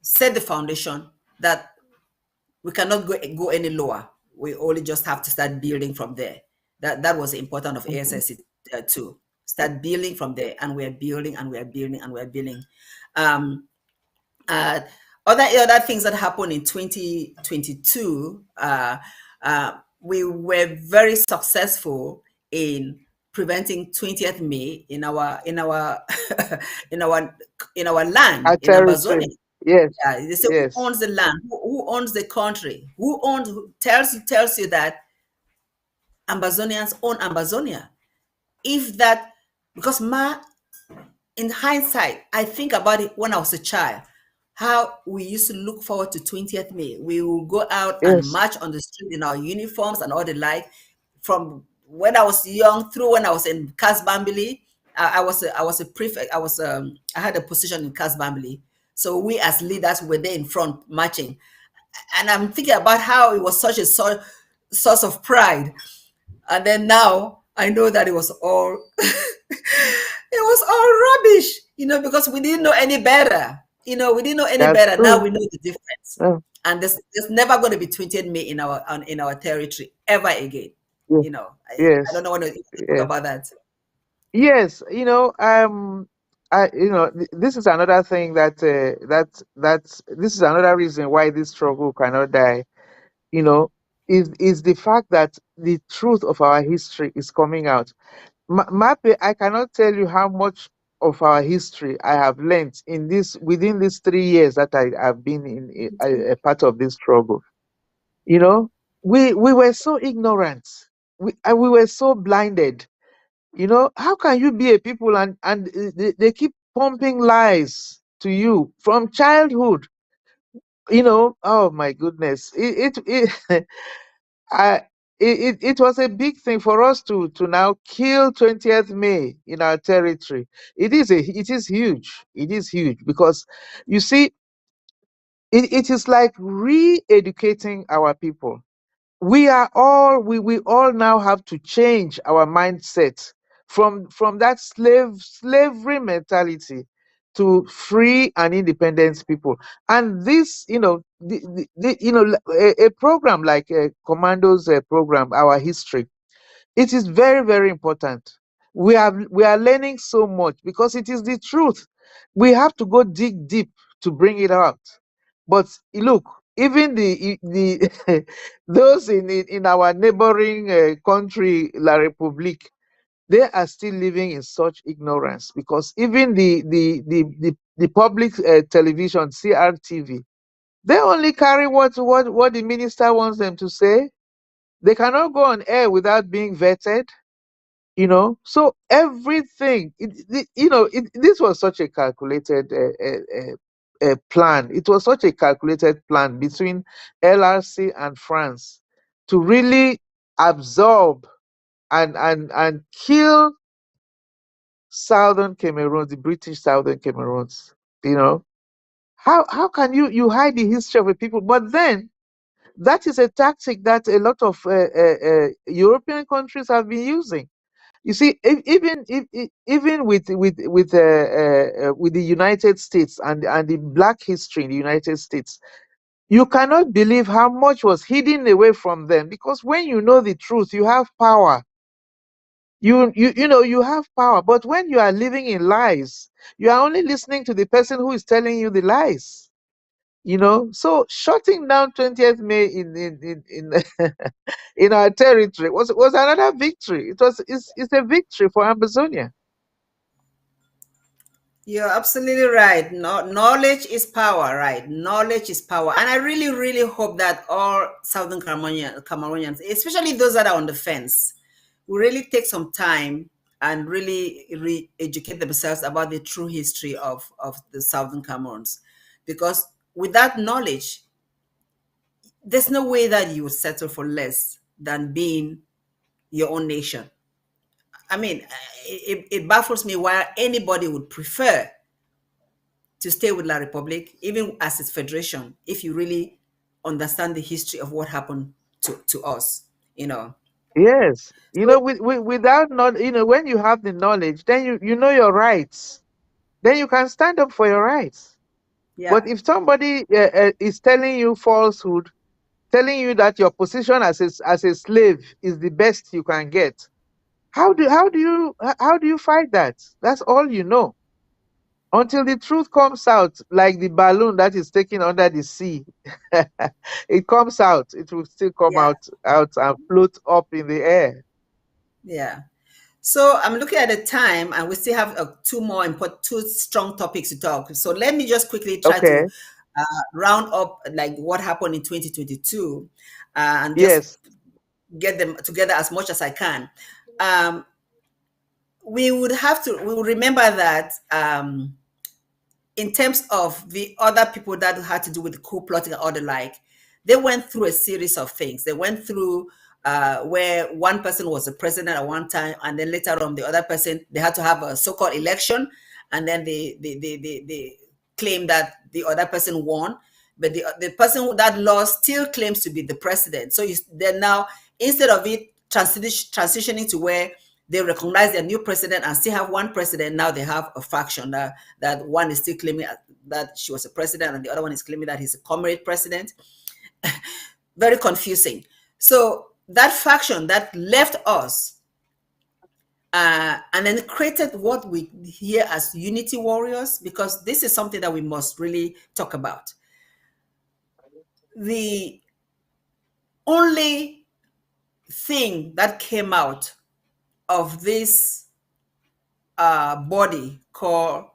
set the foundation that we cannot go any lower. We only just have to start building from there. That was the importance of Mhm. ASS too. Start building from there, and we are building, and we are building, and we are building. Um, uh, other things that happened in 2022, we were very successful in preventing 20th May in our in our in our land Our in Ambazonia. territory. Yes, Yeah, they say, who yes, owns the land? Who owns the country? Who tells you that Ambazonians own Ambazonia? If that, because in hindsight, I think about it when I was a child, how we used to look forward to 20th May. We will go out and yes, march on the street in our uniforms and all the like. From when I was young through when I was in Casbambili, I was a prefect. I had a position in Casbambili. So we as leaders were there in front marching, and I'm thinking about how it was such a source of pride. And then now I know that it was all it was all rubbish, because we didn't know any better. We didn't know any that's better. Now true. we know the difference. Oh, And there's never going to be 20th May in our territory ever again. yes, I yes, don't know what to think yes. about that. Yes, this is another thing this is another reason why this struggle cannot die. You know, is the fact that the truth of our history is coming out. Mape, I cannot tell you how much of our history I have learnt within these 3 years that I have been a part of this struggle. You know, we were so ignorant. We were so blinded. How can you be a people and they keep pumping lies to you from childhood? Oh my goodness. It I it was a big thing for us to now kill 20th May in our territory. It is huge. It is huge because you see it is like re-educating our people. We all now have to change our mindset from that slavery mentality to free and independent people. And this, a program like a commandos program, our history, it is very, very important. We are learning so much because it is the truth. We have to go dig deep to bring it out. But look, even the those in our neighboring country, La République, they are still living in such ignorance because even the public television, CRTV, they only carry what the minister wants them to say. They cannot go on air without being vetted. So everything this was such a calculated plan. It was such a calculated plan between LRC and France to really absorb and kill southern Cameroon, the British southern Cameroons. How can you hide the history of a people? But then that is a tactic that a lot of European countries have been using. You see, even with the United States and the Black history in the United States, you cannot believe how much was hidden away from them. Because when you know the truth, you have power. You have power. But when you are living in lies, you are only listening to the person who is telling you the lies. So shutting down 20th May in in our territory was another victory. It's a victory for Ambazonia. You're absolutely right. No, knowledge is power, right? Knowledge is power. And I really, really hope that all Southern Cameroonians, especially those that are on the fence, will really take some time and really educate themselves about the true history of the Southern Cameroons. Because without knowledge, there's no way that you will settle for less than being your own nation. I mean, it baffles me why anybody would prefer to stay with La Republic, even as its federation, if you really understand the history of what happened to us, you know. Yes, So, without not, when you have the knowledge, then you know your rights. Then you can stand up for your rights. yeah, But if somebody is telling you falsehood, telling you that your position as a slave is the best you can get, how do you fight that? That's all you know. Until the truth comes out, like the balloon that is taken under the sea, it comes out. It will still come yeah, out and float up in the air. yeah. So I'm looking at the time, and we still have two strong topics to talk. So let me just quickly try to Okay. round up like what happened in 2022, and just Yes. get them together as much as I can. Um, we will remember that in terms of the other people that had to do with the coup plotting or the like, they went through a series of things. They went through where one person was the president at one time, and then later on, the other person, they had to have a so-called election, and then they claim that the other person won, but the person that lost still claims to be the president. So they're now, instead of it transitioning to where they recognize their new president and still have one president, now they have a faction that one is still claiming that she was a president and the other one is claiming that he's a comrade president. Very confusing. So that faction that left us and then created what we hear as unity warriors, because this is something that we must really talk about. The only thing that came out of this body called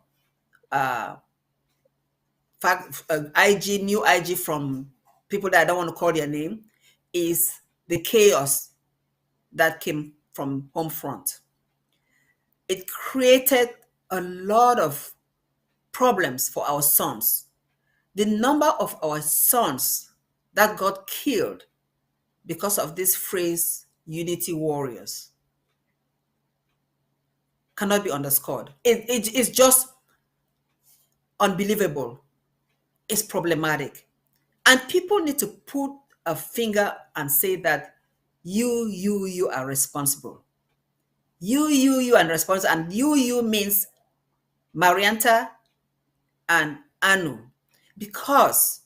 IG, new IG from people that I don't want to call their name, is the chaos that came from home front. It created a lot of problems for our sons. The number of our sons that got killed because of this phrase, unity warriors, cannot be underscored. It's just unbelievable. It's problematic. And people need to put a finger and say that you are responsible. You are responsible. And you means Marianta and Anu. Because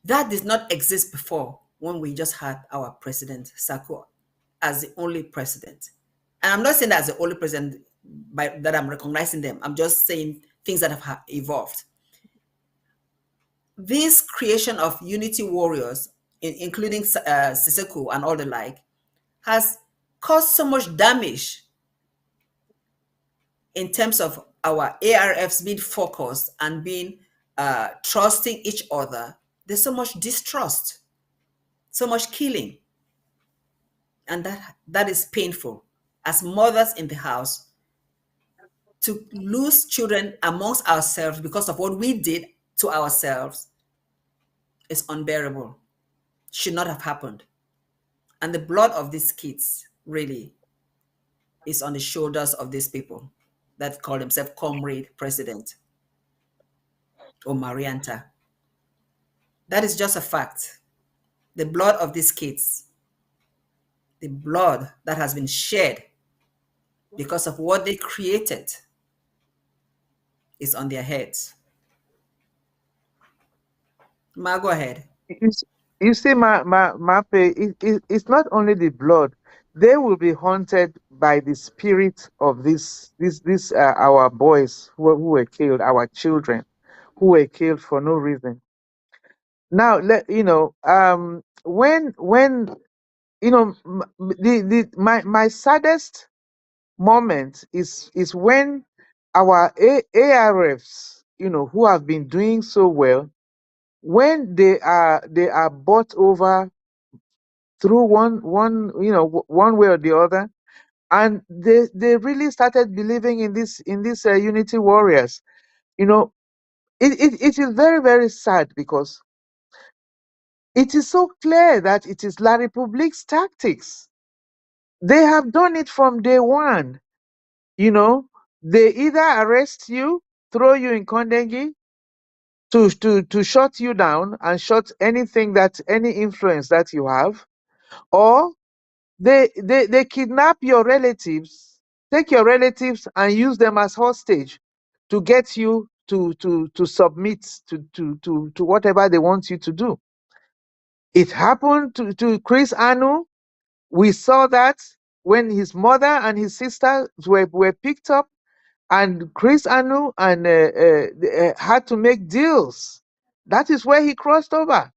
that did not exist before when we just had our president, Sako, as the only president. And I'm not saying that as the only president that I'm recognizing them. I'm just saying things that have evolved. This creation of unity warriors, including Siseko and all the like, has caused so much damage in terms of our ARFs being focused and being trusting each other. There's so much distrust, so much killing, and that is painful. As mothers in the house, to lose children amongst ourselves because of what we did to ourselves is unbearable. Should not have happened. And the blood of these kids really is on the shoulders of these people that call themselves comrade president or Marianta. That is just a fact. The blood of these kids, the blood that has been shed because of what they created, is on their heads. Ma, go ahead. You see, Mape, it's not only the blood. They will be haunted by the spirit of this our boys who were killed, our children who were killed for no reason. Now, when my saddest moment is when our ARFs, who have been doing so well, when they are bought over through one way or the other, and they really started believing in this unity warriors. It is very, very sad, because it is so clear that it is La Republique's tactics. They have done it from day one. They either arrest you, throw you in Kondengi, to shut you down and shut any influence that you have, or they kidnap your relatives, take your relatives and use them as hostage to get you to submit to whatever they want you to do. It happened to Chris Anu. We saw that when his mother and his sister were picked up, and Chris Anu and had to make deals. That is where he crossed over.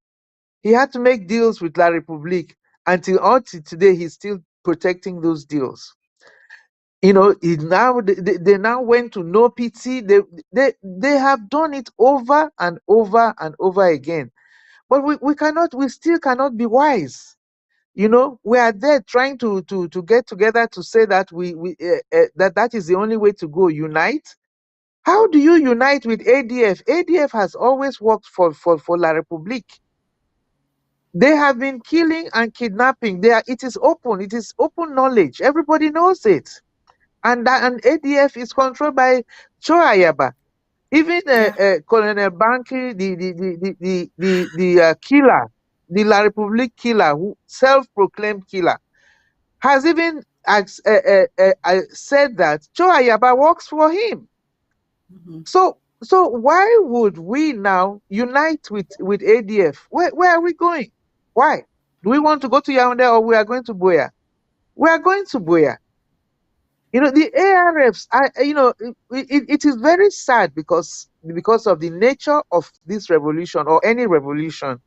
He had to make deals with La Republique. Until today, he's still protecting those deals. They now went to no pity. They have done it over and over and over again. But we still cannot be wise. We are there trying to get together to say that that is the only way to go. Unite. How do you unite with ADF? ADF has always worked for La Republique. They have been killing and kidnapping. It is open. It is open knowledge. Everybody knows it. And ADF is controlled by Cho Ayaba. Even Yeah. Colonel Banki, the killer, the La Republique killer, who self-proclaimed killer, has even said that Cho Ayaba works for him. Mm-hmm. So why would we now unite with ADF? Where are we going? Why? Do we want to go to Yaoundé, or we are going to Buea? We are going to Buea. The ARFs, it is very sad, because of the nature of this revolution, or any revolution,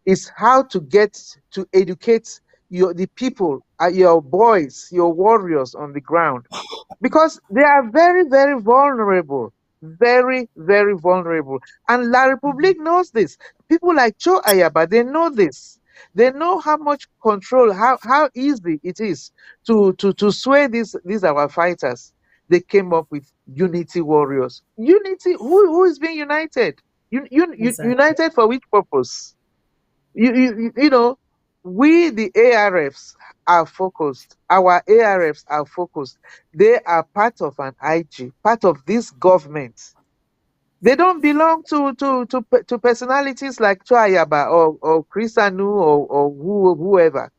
is how to get to educate the people, your boys, your warriors on the ground, because they are very, very vulnerable, very, very vulnerable. And La Republique knows this. People like Cho Ayaba, they know this. They know how much control, how easy it is to sway these our fighters. They came up with unity warriors. Unity, who is being united? Exactly. United for which purpose? You know, we the ARFs are focused. Our ARFs are focused. They are part of an IG, part of this government. They don't belong to personalities like Chayaba or Chris Anu or whoever.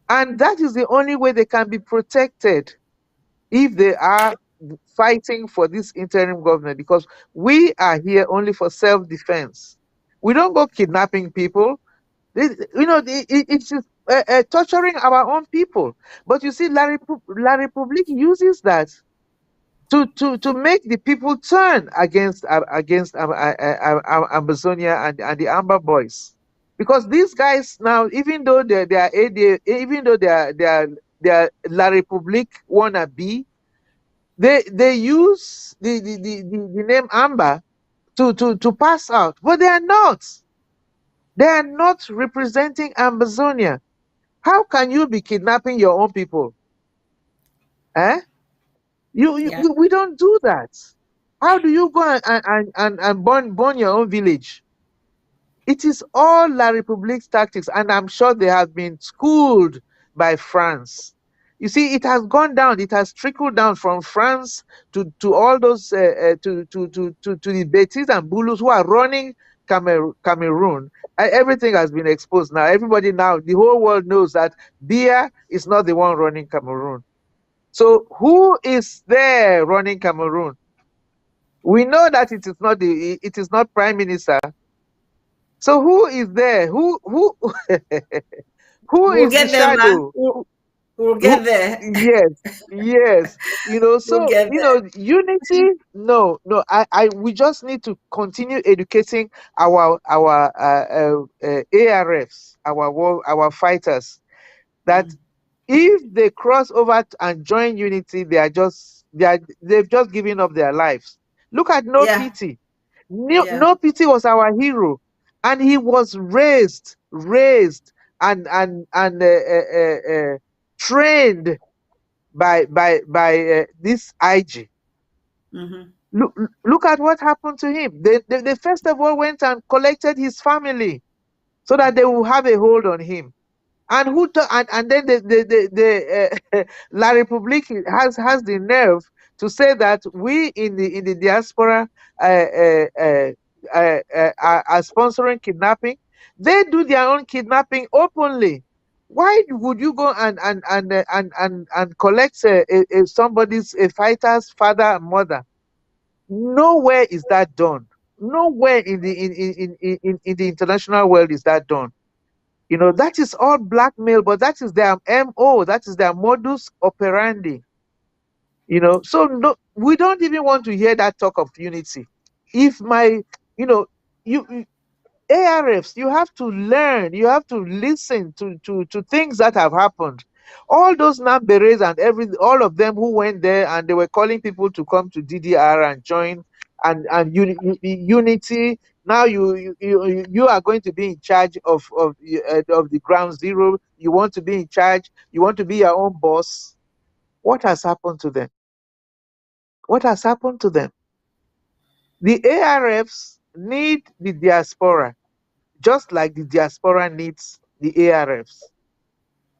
And that is the only way they can be protected if they are fighting for this interim government, because we are here only for self-defense. We don't go kidnapping people. It's torturing our own people. But you see, La Republique uses that to make the people turn against Ambazonia and the Amber Boys, because these guys now, even though they are ADA, even though they are La Republique wannabe, they use the name Amber to pass out, but they are not. They are not representing Ambazonia. How can you be kidnapping your own people? Eh? Yeah. We don't do that. How do you go and burn your own village? It is all La République's tactics, and I'm sure they have been schooled by France. You see, it has gone down, it has trickled down from France to all those to the Betis and Bulus who are running Cameroon. Everything has been exposed now. Everybody now, the whole world knows that Biya is not the one running Cameroon. So who is there running Cameroon? We know that it is not Prime Minister. So who is there? Who who We'll is the get there, man. shadow? We'll Who, get there. yes, yes. We'll So get there. unity. No, no. We just need to continue educating our ARFs, our fighters, that Mm. if they cross over and join unity, they've just given up their lives. Look at No Yeah. Pity. No, Yeah. No Pity was our hero, and he was raised and trained by this IG. Hmm. Look at what happened to him. They first of all went and collected his family so that they will have a hold on him. And and then La République has the nerve to say that we in the diaspora are sponsoring kidnapping. They do their own kidnapping openly. Why would you go and collect somebody's a fighter's father and mother? Nowhere is that done. Nowhere in the international world is that done. That is all blackmail, but that is their MO, that is their modus operandi. So no, we don't even want to hear that talk of unity. If my, you know, you ARFs, you have to learn, you have to listen to things that have happened. All those Namberes and all of them who went there and they were calling people to come to DDR and join unity. Now you are going to be in charge of the ground zero. You want to be in charge. You want to be your own boss. What has happened to them? What has happened to them? The ARFs need the diaspora just like the diaspora needs the ARFs.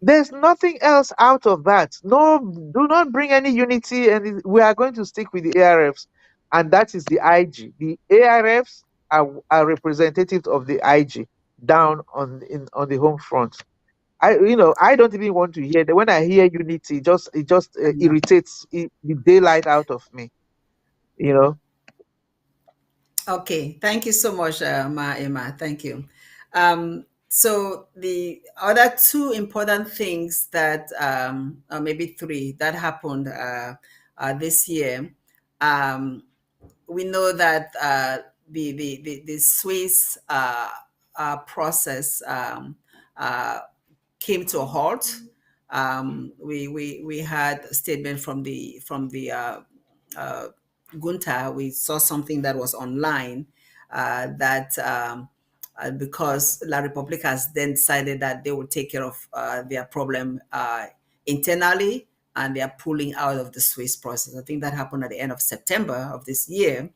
There's nothing else out of that. No, do not bring any unity, and we are going to stick with the ARFs, and that is the IG. The ARFs are representatives of the IG down on the home front. I don't even want to hear that. When I hear unity, it just Yeah. irritates the daylight out of me. You know. Okay. Thank you so much, Emma. Thank you. So the other two important things that, or maybe three, that happened this year. Um, we know that the Swiss process came to a halt. We had a statement from the uh, Gunta. We saw something that was online that because La Republic has then decided that they will take care of their problem internally, and they are pulling out of the Swiss process. I think that happened at the end of September of this year.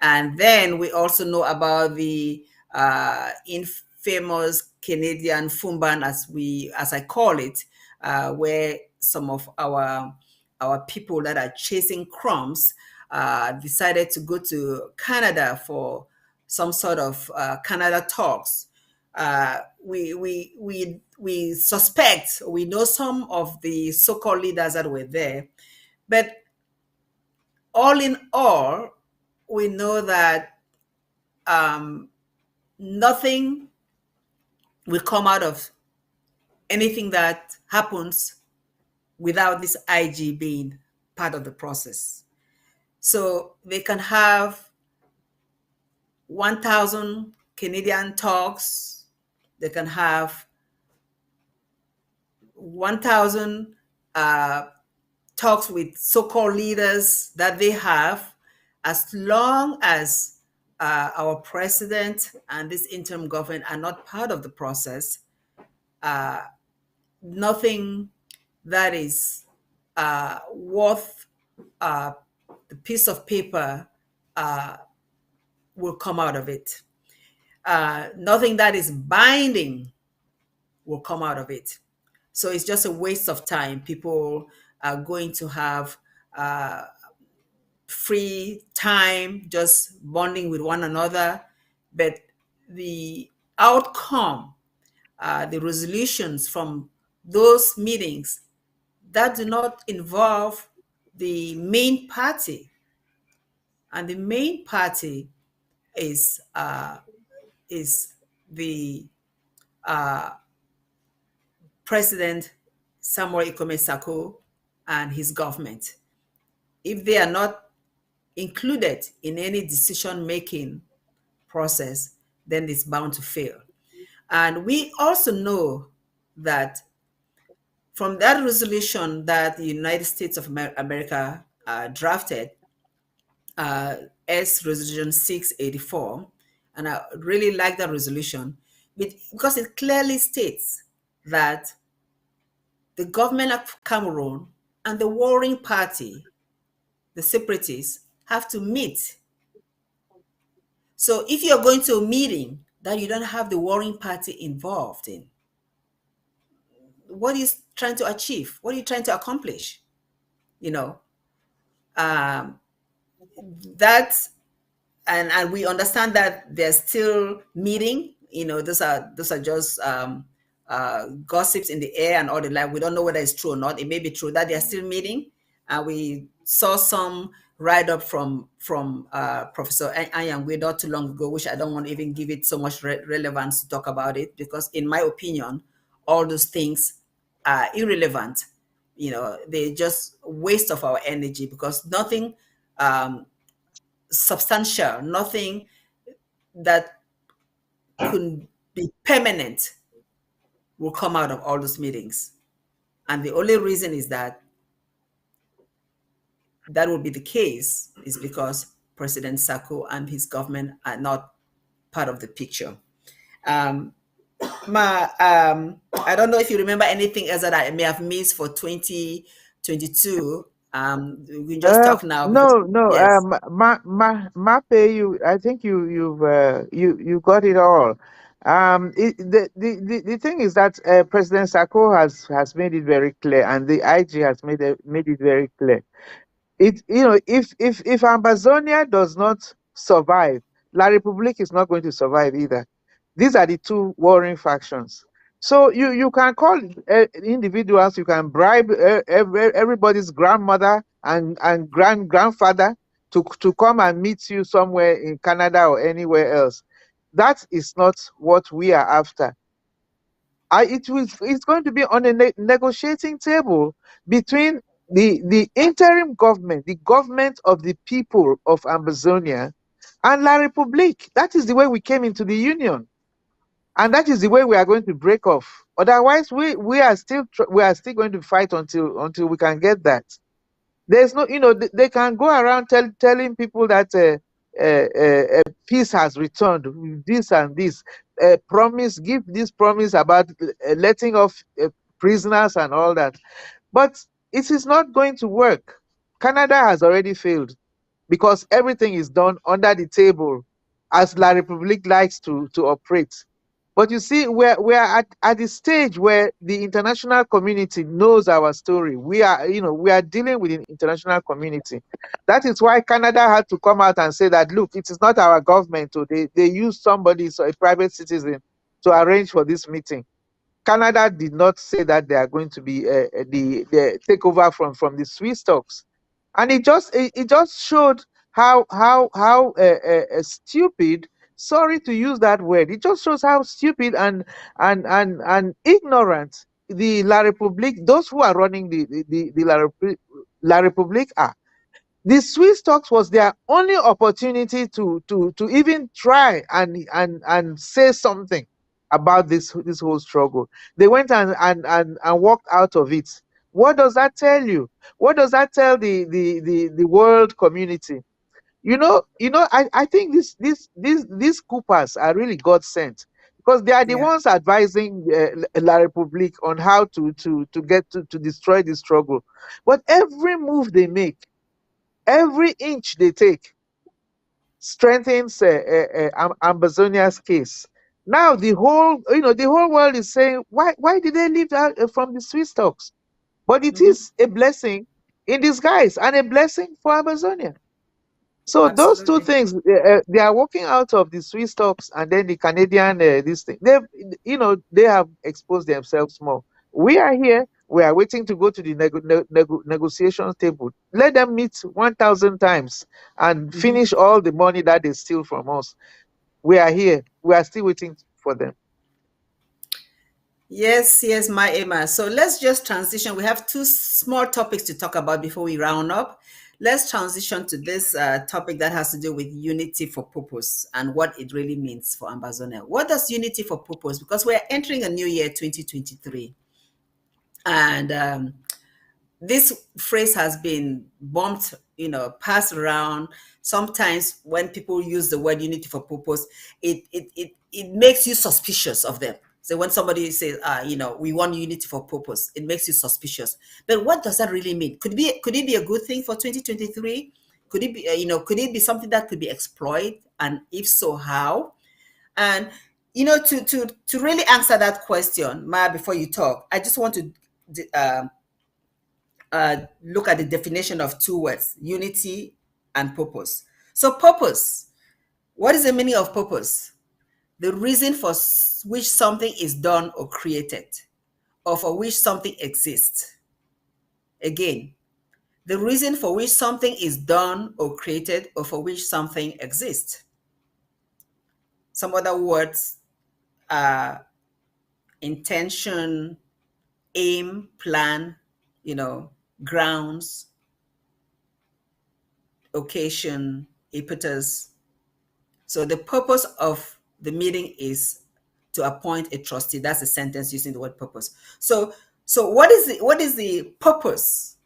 And then we also know about the infamous Canadian Fumban, as I call it, where some of our people that are chasing crumbs decided to go to Canada for some sort of Canada talks. We suspect, we know some of the so-called leaders that were there, but all in all, we know that nothing will come out of anything that happens without this IG being part of the process. So they can have 1,000 Canadian talks, they can have 1,000 talks with so-called leaders that they have, as long as our president and this interim government are not part of the process, nothing that is worth the piece of paper will come out of it. Nothing that is binding will come out of it. So it's just a waste of time. People are going to have free time just bonding with one another, but the outcome, the resolutions from those meetings that do not involve the main party, and the main party is the President Samuel Ikome Sako and his government. If they are not included in any decision-making process, then it's bound to fail. And we also know that from that resolution that the United States of America drafted, S Resolution 684, and I really like that resolution because it clearly states that the government of Cameroon and the warring party, the separatists, have to meet. So if you're going to a meeting that you don't have the warring party involved in, what are you trying to achieve? What are you trying to accomplish? You know, that's and we understand that they're still meeting. You know, those are just gossips in the air and all the like. We don't know whether it's true or not. It may be true that they're still meeting. We saw some write up from Professor Anyangwe not too long ago, which I don't want to even give it so much relevance to talk about it, because in my opinion, all those things are irrelevant. You know, they're just waste of our energy, because nothing substantial, nothing that could be permanent will come out of all those meetings. And the only reason is that will be the case is because President Sako and his government are not part of the picture. I don't know if you remember anything else that I may have missed for 2022. We can just talk now. No. Yes. Mape, I think you got it all. The thing is that President Sako has made it very clear, and the IG has made it very clear. If Ambazonia does not survive, La Republique is not going to survive either. These are the two warring factions. So you can call individuals, you can bribe everybody's grandmother and grandfather to come and meet you somewhere in Canada or anywhere else. That is not what we are after. It's going to be on a negotiating table between the interim government, the government of the people of Ambazonia, and La Republique. That is the way we came into the union, and that is the way we are going to break off. Otherwise, we are still going to fight until we can get that. There's no, they can go around telling people that peace has returned, this and this, promise, give this promise about letting off prisoners and all that. But it is not going to work. Canada has already failed because everything is done under the table, as La République likes to operate. But you see, we're at the stage where the international community knows our story. We are dealing with the international community. That is why Canada had to come out and say that, look, it is not our government. So they use somebody, so a private citizen, to arrange for this meeting. Canada did not say that they are going to be the takeover from the Swiss stocks, and it just showed how stupid. Sorry to use that word. It just shows how stupid and ignorant the La République, those who are running the La République are. The Swiss talks was their only opportunity to even try and say something about this whole struggle. They went and walked out of it. What does that tell you? What does that tell the world community? I think these Coopers are really God sent, because they are the Yeah, ones advising La République on how to get to destroy the struggle. But every move they make, every inch they take, strengthens Ambazonia's case. Now the whole world is saying, why did they leave out from the Swiss talks? But it hmm, is a blessing in disguise and a blessing for Ambazonia. So those two absolutely. things, they are working out of the Swiss talks and then the Canadian this thing. They have exposed themselves more. We are here. We are waiting to go to the negotiation table. Let them meet 1,000 times and Hmm. finish all the money that they steal from us. We are here. We are still waiting for them. Yes, yes, my Emma. So let's just transition. We have two small topics to talk about before we round up. Let's transition to this topic that has to do with unity for purpose and what it really means for Ambazonia. What does unity for purpose? Because we're entering a new year, 2023, and this phrase has been bumped, passed around. Sometimes when people use the word unity for purpose, it makes you suspicious of them. So when somebody says, we want unity for purpose, it makes you suspicious. But what does that really mean? Could it be a good thing for 2023? Could it be, could it be something that could be exploited? And if so, how? And to really answer that question, Maya, before you talk, I just want to look at the definition of two words: unity and purpose. So, purpose, what is the meaning of purpose? The reason for which something is done or created, or for which something exists. Again, the reason for which something is done or created, or for which something exists. Some other words are intention, aim, plan, you know, grounds, occasion, impetus. So the purpose of the meeting is to appoint a trustee. That's a sentence using the word purpose. So what is the purpose?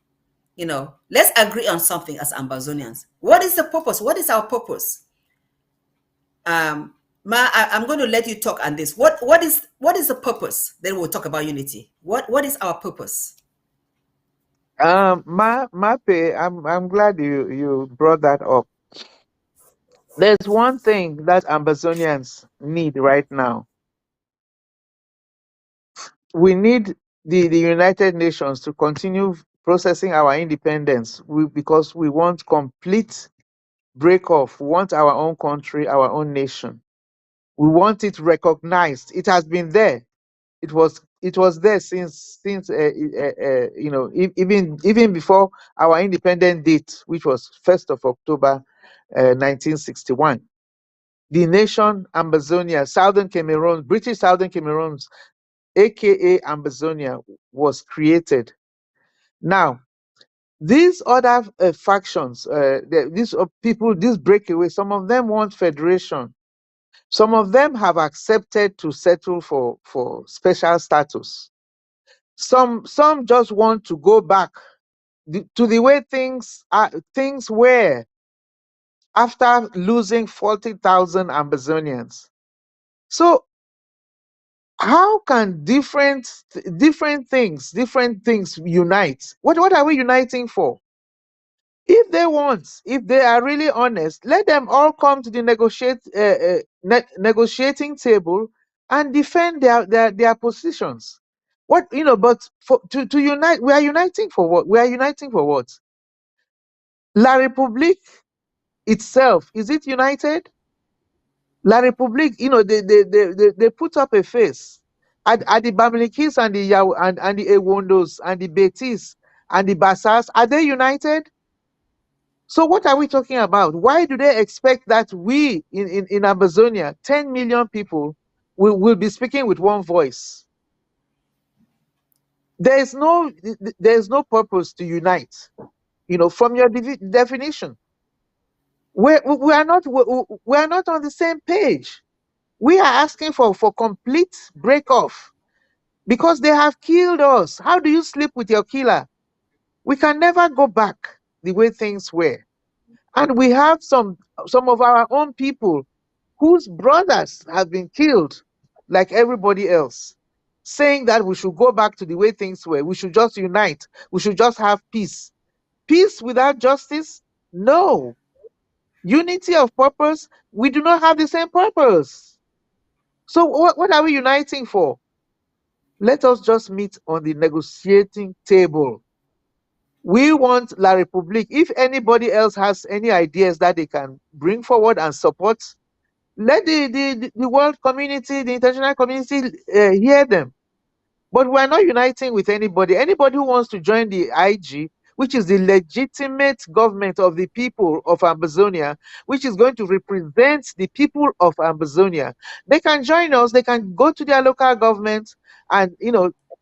Let's agree on something as Ambazonians. What is the purpose? What is our purpose? Ma, I'm going to let you talk on this. What is the purpose? Then we'll talk about unity. What is our purpose? Mape, I'm glad you brought that up. There's one thing that Ambazonians need right now. We need the United Nations to continue processing our independence, because we want complete break off. We want our own country, our own nation. We want it recognized. It has been there. It was there since even before our independent date, which was 1st of October 1961. The nation Ambazonia, Southern Cameroon, British Southern Cameroon, aka Ambazonia, was created. Now, these other factions, these people, these breakaway, some of them want federation. Some of them have accepted to settle for special status. Some just want to go back to the way things were after losing 40,000 Ambazonians. So how can different things unite? What are we uniting for? If they are really honest, let them all come to the negotiating table and defend their positions. But to unite, we are uniting for what? We are uniting for what? La République itself, is it united? La République, they put up a face. Are the Bamilikis and the and the Ewondos and the Betis and the Bassas, are they united? So what are we talking about? Why do they expect that we in Ambazonia, 10 million people, will be speaking with one voice? There is no purpose to unite. From your definition, we are not on the same page. We are asking for complete break off because they have killed us. How do you sleep with your killer? We can never go back the way things were. And we have some of our own people whose brothers have been killed like everybody else, saying that we should go back to the way things were. We should just unite. We should just have peace. Peace without justice? No. Unity of purpose? We do not have the same purpose. So what are we uniting for? Let us just meet on the negotiating table. We want La République. If anybody else has any ideas that they can bring forward and support, let the world community, the international community hear them. But we're not uniting with anybody. Anybody who wants to join the IG, which is the legitimate government of the people of Ambazonia, which is going to represent the people of Ambazonia, they can join us. They can go to their local government, and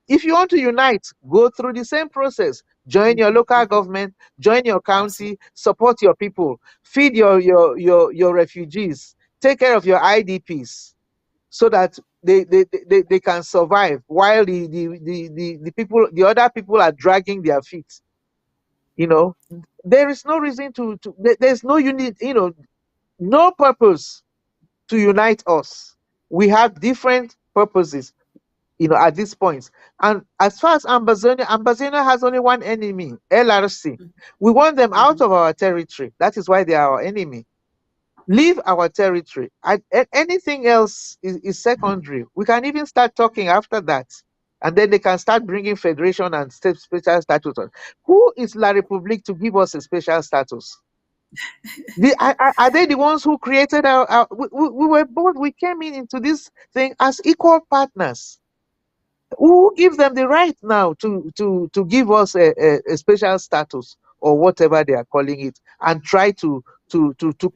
if you want to unite, go through the same process. Join your local government, join your county, support your people, feed your refugees, take care of your IDPs, so that they can survive while the people, the other people, are dragging their feet. There is no reason there's no unit, no purpose to unite us. We have different purposes, at this point. And as far as Ambazonia has only one enemy, LRC. We want them out of our territory. That is why they are our enemy. Leave our territory. Anything else is secondary. We can even start talking after that. And then they can start bringing federation and state special status. Who is La République to give us a special status? Are they the ones who created we were both, we came into this thing as equal partners. Who gives them the right now to give us a special status, or whatever they are calling it, and try to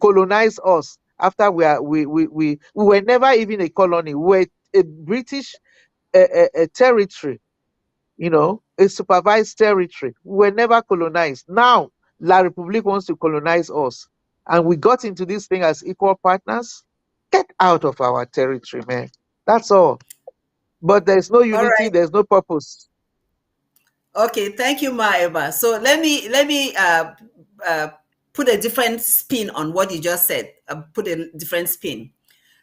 colonize us after we were never even a colony? We were a British a territory, a supervised territory. We were never colonized. Now La République wants to colonize us, and we got into this thing as equal partners. Get out of our territory, man. That's all. But there's no All unity, right. there's no purpose. Okay, thank you, Maeva. So let me put a different spin on what you just said. Put a different spin.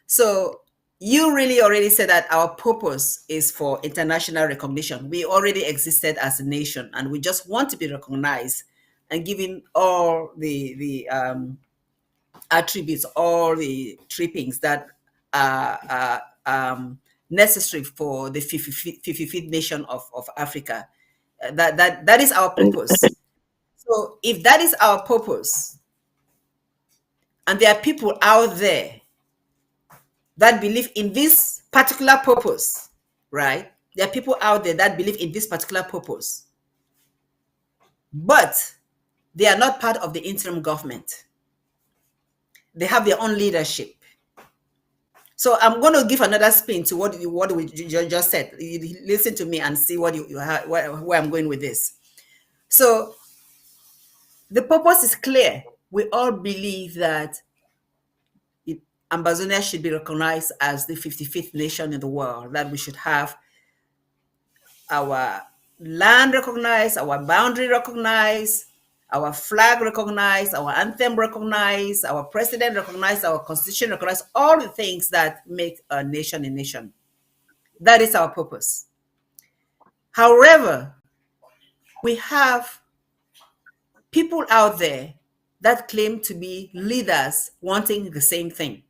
So you really already said that our purpose is for international recognition. We already existed as a nation, and we just want to be recognized and given all the attributes, all the trappings that are necessary for the 55th nation of Africa. That is our purpose. So if that is our purpose, and there are people out there that believe in this particular purpose, right? There are people out there that believe in this particular purpose, but they are not part of the interim government. They have their own leadership. So I'm going to give another spin to what we just said. Listen to me and see what where I'm going with this. So the purpose is clear. We all believe that Ambazonia should be recognized as the 55th nation in the world, that we should have our land recognized, our boundary recognized, our flag recognized, our anthem recognized, our president recognized, our constitution recognized, all the things that make a nation a nation. That is our purpose. However, we have people out there that claim to be leaders wanting the same thing.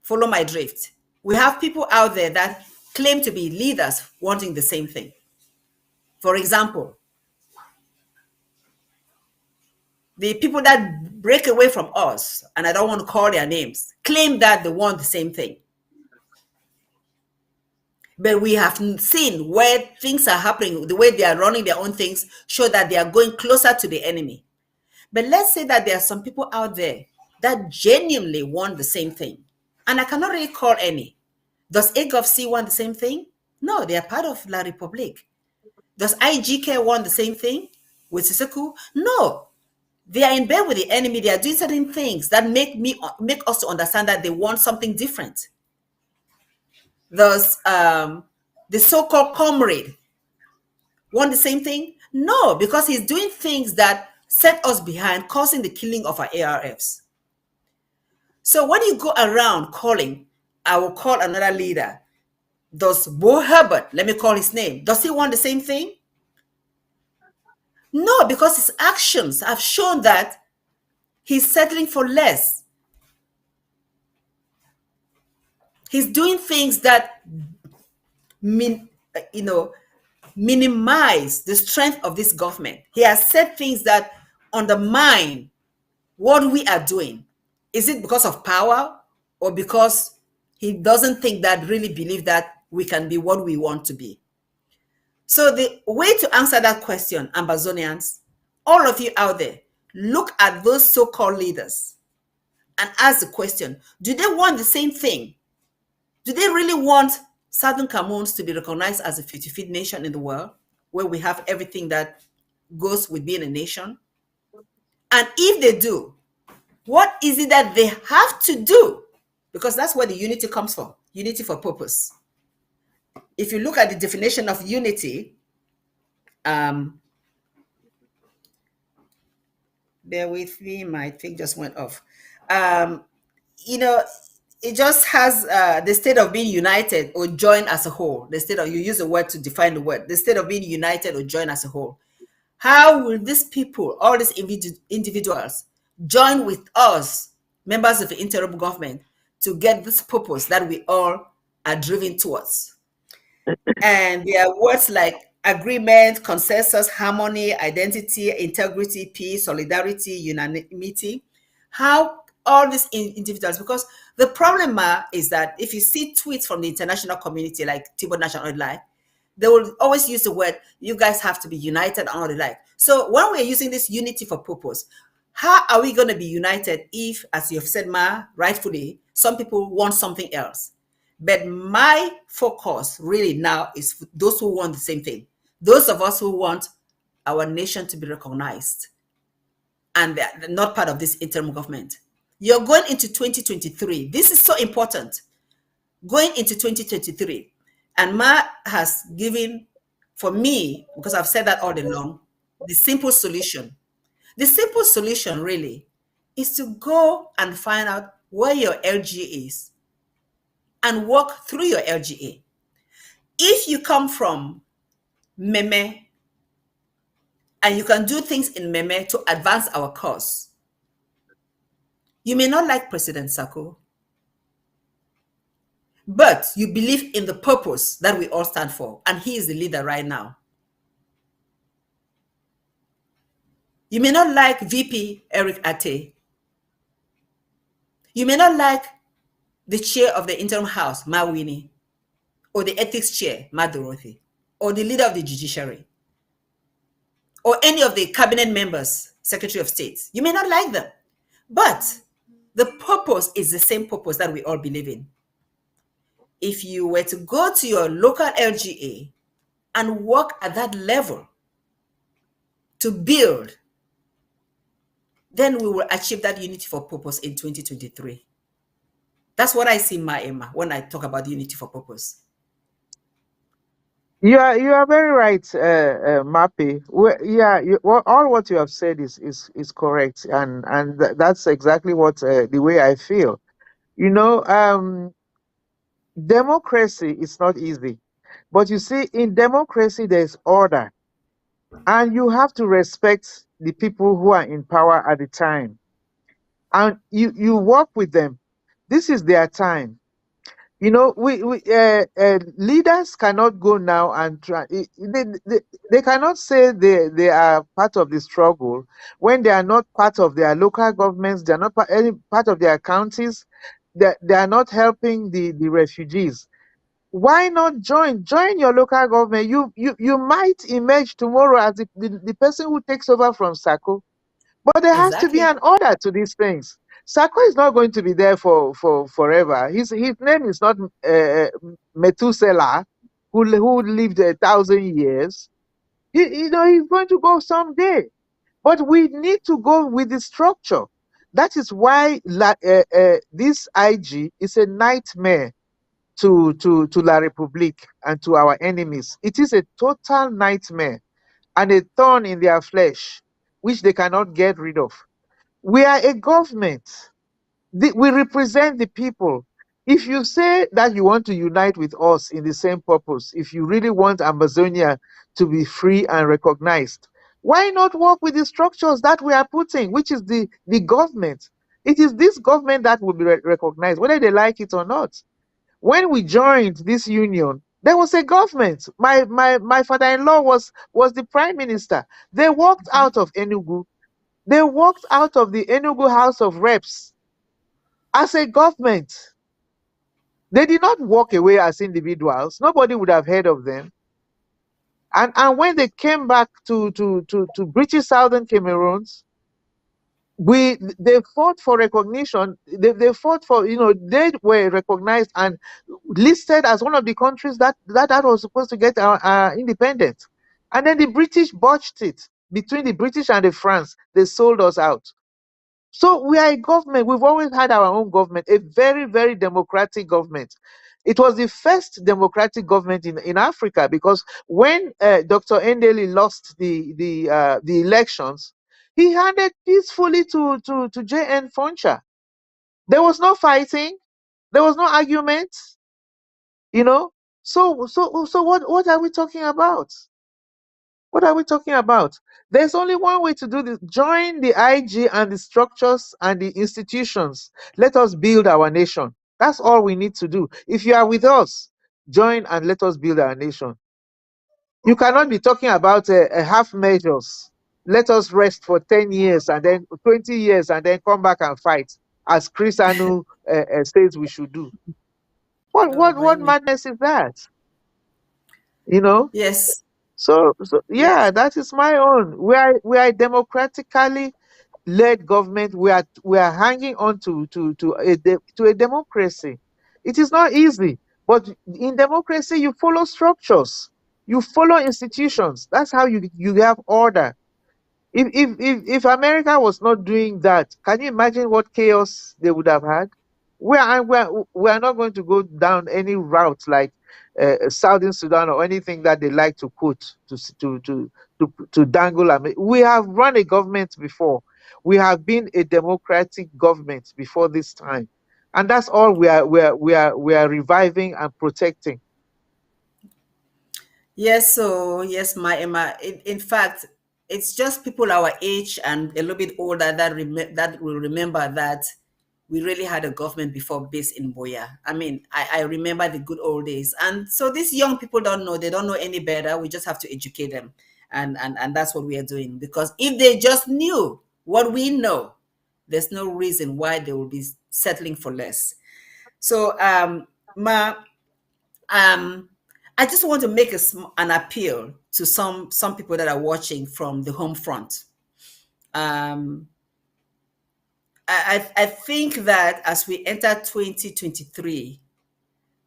Follow my drift. We have people out there that claim to be leaders wanting the same thing. For example, the people that break away from us, and I don't want to call their names, claim that they want the same thing. But we have seen where things are happening, the way they are running their own things, show that they are going closer to the enemy. But let's say that there are some people out there that genuinely want the same thing. And I cannot really call any. Does AGOVC want the same thing? No, they are part of La Republique. Does IGK want the same thing with Sissoku? No. They are in bed with the enemy. They are doing certain things that make us to understand that they want something different. Does the so-called comrade want the same thing? No, because he's doing things that set us behind, causing the killing of our ARFs. So when you go around calling, I will call another leader. Does Bo Herbert, let me call his name, does he want the same thing? No, because his actions have shown that he's settling for less. He's doing things that minimize the strength of this government. He has said things that undermine what we are doing. Is it because of power or because he doesn't think that, really believe that we can be what we want to be? So the way to answer that question, Ambazonians, all of you out there, look at those so-called leaders and ask the question, do they want the same thing? Do they really want Southern Cameroons to be recognized as a 55th nation in the world, where we have everything that goes with being a nation? And if they do, what is it that they have to do? Because that's where the unity comes from, unity for purpose. If you look at the definition of unity, bear with me, my thing just went off. It just has the state of being united or joined as a whole. The state of, you use a word to define the word, the state of being united or joined as a whole. How will these people, all these individuals, join with us, members of the interim government, to get this purpose that we all are driven towards? And there are words like agreement, consensus, harmony, identity, integrity, peace, solidarity, unanimity. How all these individuals, because the problem is that if you see tweets from the international community like Tibo National Life, they will always use the word, you guys have to be united and all the like. So when we're using this unity for purpose, how are we going to be united if, as you've said, Ma, rightfully, some people want something else? But my focus really now is for those who want the same thing. Those of us who want our nation to be recognized and they're not part of this interim government. You're going into 2023. This is so important. Going into 2023. And Ma has given, for me, because I've said that all along, the simple solution. The simple solution really is to go and find out where your LGA is and walk through your LGA. If you come from Meme and you can do things in Meme to advance our cause, you may not like President Sako, but you believe in the purpose that we all stand for, and he is the leader right now. You may not like VP Eric Ate. You may not like the chair of the interim house, Ma Winnie, or the ethics chair, Ma Dorothy, or the leader of the judiciary, or any of the cabinet members, Secretary of State. You may not like them, but the purpose is the same purpose that we all believe in. If you were to go to your local LGA and work at that level to build, then we will achieve that unity for purpose in 2023. That's what I see, Ma Emma, when I talk about unity for purpose. You are very right, Mappy. Yeah, all what you have said is correct, and that's exactly what the way I feel. You know, democracy is not easy, but you see, in democracy there's order, and you have to respect the people who are in power at the time, and you work with them. This is their time. You know, leaders cannot go now and try. They cannot say they are part of the struggle when they are not part of their local governments. They are not any part of their counties. They are not helping the refugees. Why not join? Join your local government. You might emerge tomorrow as the person who takes over from Sako. But there has to be Exactly. an order to these things. Sako is not going to be there for forever. His name is not Methuselah, who lived 1,000 years. You know, he's going to go someday. But we need to go with the structure. That is why this IG is a nightmare to La Republique and to our enemies. It is a total nightmare and a thorn in their flesh, which they cannot get rid of. We are a government. We represent the people. If you say that you want to unite with us in the same purpose, if you really want Ambazonia to be free and recognized, why not work with the structures that we are putting, which is the government? It is this government that will be recognized, whether they like it or not. When we joined this union, there was a government. My father-in-law was the prime minister. They walked out of Enugu. They walked out of the Enugu House of Reps as a government. They did not walk away as individuals. Nobody would have heard of them. And when they came back to British Southern Cameroons, they fought for recognition. They fought for, they were recognized and listed as one of the countries that was supposed to get our independence. And then the British botched it. Between the British and the France, they sold us out. So we are a government. We've always had our own government, a very, very democratic government. It was the first democratic government in Africa, because when Dr. Endeli lost the elections, he handed peacefully to J.N. Foncha. There was no fighting. There was no argument. You know. So what are we talking about? What are we talking about? There's only one way to do this. Join the IG and the structures and the institutions. Let us build our nation. That's all we need to do. If you are with us, join and let us build our nation. You cannot be talking about half measures. Let us rest for 10 years and then 20 years and then come back and fight, as Chris Anu says we should do. Oh, What blimey. madness is that? You know? Yes. So yeah, Yes. that is my own. We are democratically led government. We are hanging on to a democracy. It is not easy, but in democracy you follow structures, you follow institutions. That's how you have order. If America was not doing that, can you imagine what chaos they would have had? We are not going to go down any route like Southern Sudan or anything that they like to quote to dangle. We have run a government before. We have been a democratic government before this time, and that's all we are reviving and protecting. Yes, so yes, my Emma. In fact, it's just people our age and a little bit older that will remember that we really had a government before based in Boya. I mean, I remember the good old days, and so these young people don't know. They don't know any better. We just have to educate them, and that's what we are doing. Because if they just knew what we know, there's no reason why they will be settling for less. So, Ma, um, I just want to make an appeal to some people that are watching from the home front. Um, I think that as we enter 2023,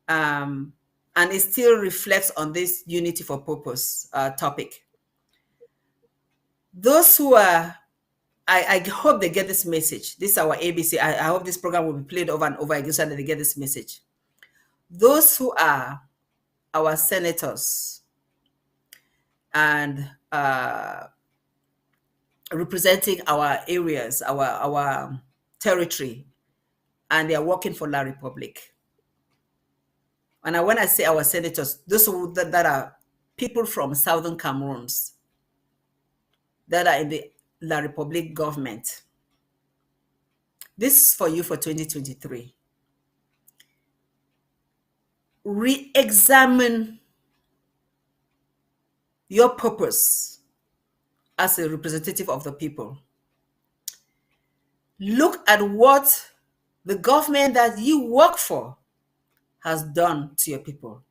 and it still reflects on this unity for purpose topic. Those who are, I hope they get this message. This is our ABC. I hope this program will be played over and over again so that they get this message. Those who are our senators, and representing our areas, our territory, and they are working for La Republic. And when I say our senators, those that are people from Southern Cameroons that are in the La Republic government. This is for you for 2023. Re-examine your purpose as a representative of the people. Look at what the government that you work for has done to your people.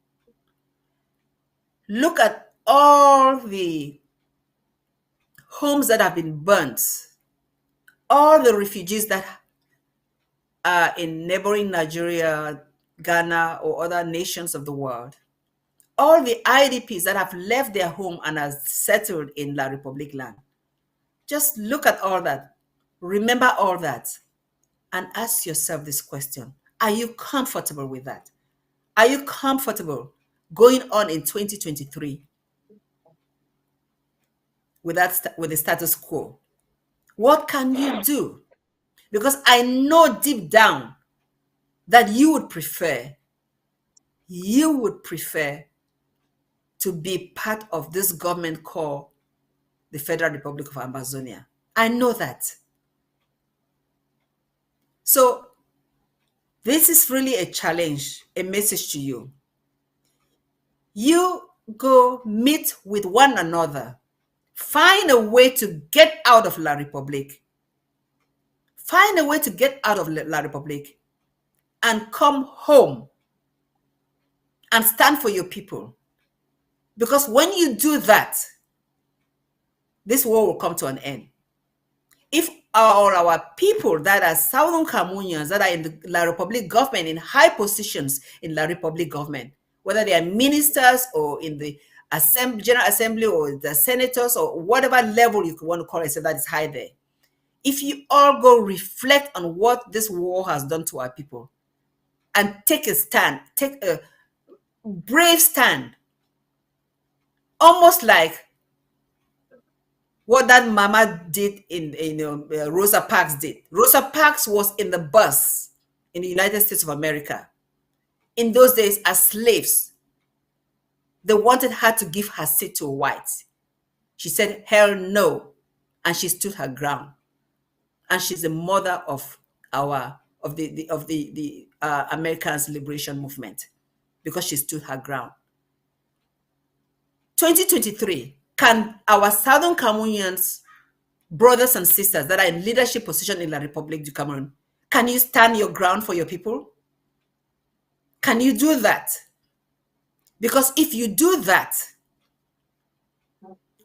Look at all the homes that have been burnt, all the refugees that are in neighboring Nigeria, Ghana, or other nations of the world, all the IDPs that have left their home and are settled in La Republic land. Just look at all that. Remember all that and ask yourself this question. Are you comfortable with that? Are you comfortable going on in 2023 with the status quo? What can you do? Because I know deep down that you would prefer to be part of this government called the Federal Republic of Ambazonia. I know that. So this is really a challenge, a message to you. You go meet with one another. Find a way to get out of La Republic. Find a way to get out of La Republic and come home and stand for your people. Because when you do that, this war will come to an end. If all our people that are Southern Cameroonians that are in the La Republic government, in high positions in La Republic government, whether they are ministers or in the General Assembly or the senators or whatever level you want to call it, so that is high there. If you all go reflect on what this war has done to our people and take a stand, take a brave stand, almost like what that mama did in Rosa Parks did. Rosa Parks was in the bus in the United States of America. In those days, as slaves, they wanted her to give her seat to a white. She said, hell no. And she stood her ground. And she's the mother of the Americans' liberation movement because she stood her ground. 2023, can our Southern Cameroonians, brothers and sisters that are in leadership position in La Republique du Cameroon, can you stand your ground for your people? Can you do that? Because if you do that,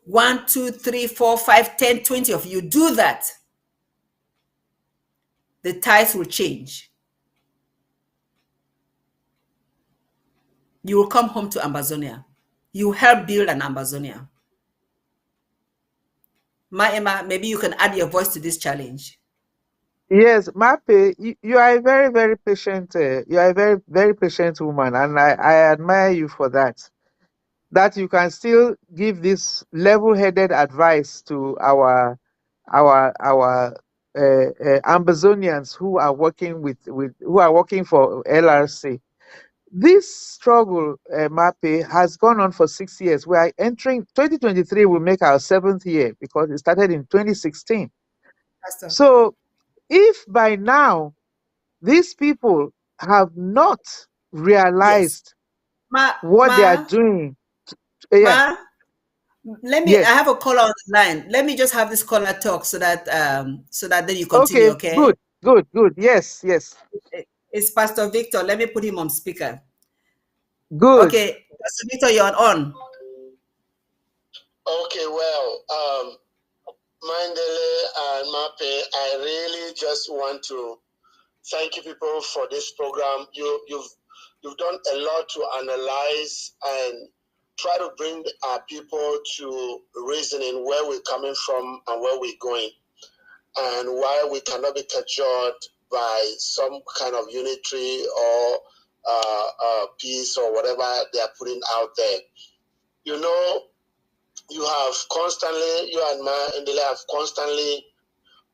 1, 2, 3, 4, 5, 10, 20 of you do that, the tides will change. You will come home to Ambazonia. You help build an Ambazonia. Maema, maybe you can add your voice to this challenge. Yes, Mape, you are a very, very patient. You are a very, very patient woman, and I admire you for that. That you can still give this level-headed advice to our Ambazonians who are working who are working for LRC. This struggle, Mape, has gone on for 6 years. We are entering 2023. Will make our 7th year because it started in 2016. Pastor. So, if by now these people have not realized what they are doing, yeah, let me. I yes, have a caller on the line. Let me just have this caller talk so that then you continue. okay, Okay. good, yes, It's Pastor Victor. Let me put him on speaker. good. Okay, Pastor Victor, you're on. Okay, well, Mandele and Mape, I really just want to thank you people for this program. You've done a lot to analyze and try to bring our people to reasoning where we're coming from and where we're going, and why we cannot be cajoled by some kind of unitary or peace or whatever they are putting out there. You know, you and Ndele have constantly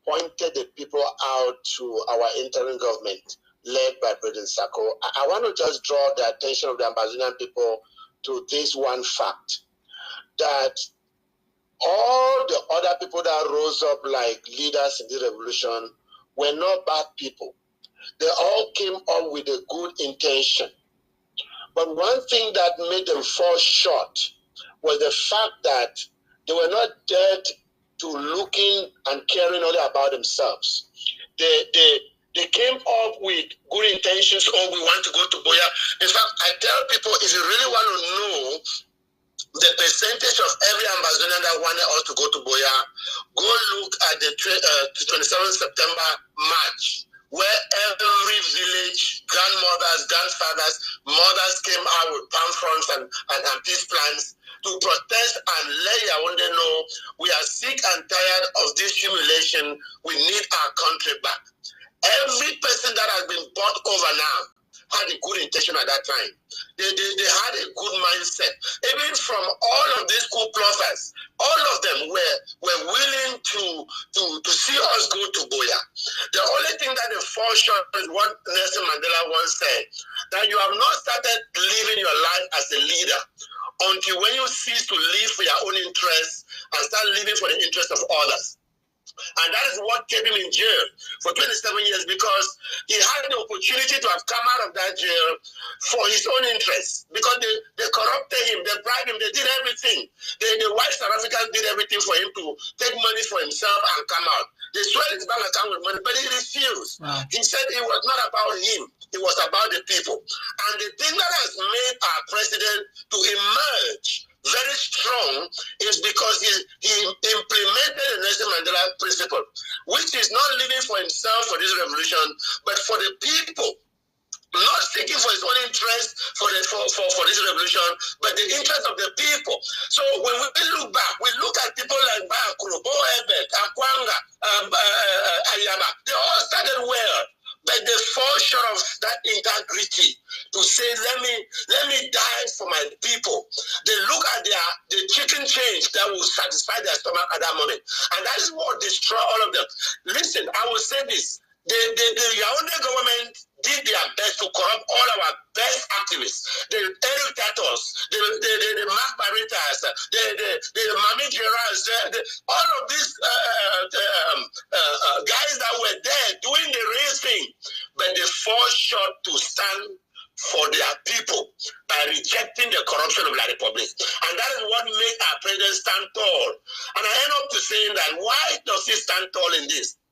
pointed the people out to our interim government led by President Sako. I want to just draw the attention of the Ambazonian people to this one fact, that all the other people that rose up like leaders in the revolution were not bad people. They all came up with a good intention. But one thing that made them fall short was the fact that they were not dead to looking and caring only about themselves. They came up with good intentions. Oh, we want to go to Boya. In fact, I tell people, if you really want to know the percentage of every Ambazonian that wanted us to go to Boya, go look at the 27th September march, where every village, grandmothers, grandfathers, mothers came out with palm fronds and peace plans to protest and let Yaoundé know we are sick and tired of this humiliation. We need our country back. Every person that has been bought over now had a good intention at that time. They had a good mindset. Even from all of these coup plotters, all of them were willing to see us go to Boya. The only thing that they fall short is what Nelson Mandela once said, that you have not started living your life as a leader until when you cease to live for your own interests and start living for the interests of others. And that is what kept him in jail for 27 years, because he had the opportunity to have come out of that jail for his own interests, because they corrupted him, they bribed him, they did everything. The white South Africans did everything for him to take money for himself and come out. They swelled his bank account with money, but he refused. Wow. He said it was not about him, it was about the people. And the thing that has made our president to emerge very strong is because he implemented the Nelson Mandela principle, which is not living for himself for this revolution, but for the people. Not seeking for his own interest for this revolution, but the interest of the people. So when we look back, we look at people like Bakuro, Bo Ebek, Akwanga, Ayama. They all started well, but they fall short of that integrity to say, let me die for my people. They look at the chicken change that will satisfy their stomach at that moment, and that is what destroy all of them. Listen, I will say this: the Yaoundé government did their best to corrupt all our best activists, the educators, the Mark Baritas, the Mami Gerards, all of these guys that were there doing the real thing, but they fall short to stand for their people by rejecting the corruption of La Republic. And that is what makes our president stand tall. And I end up to saying that why does he stand tall in this?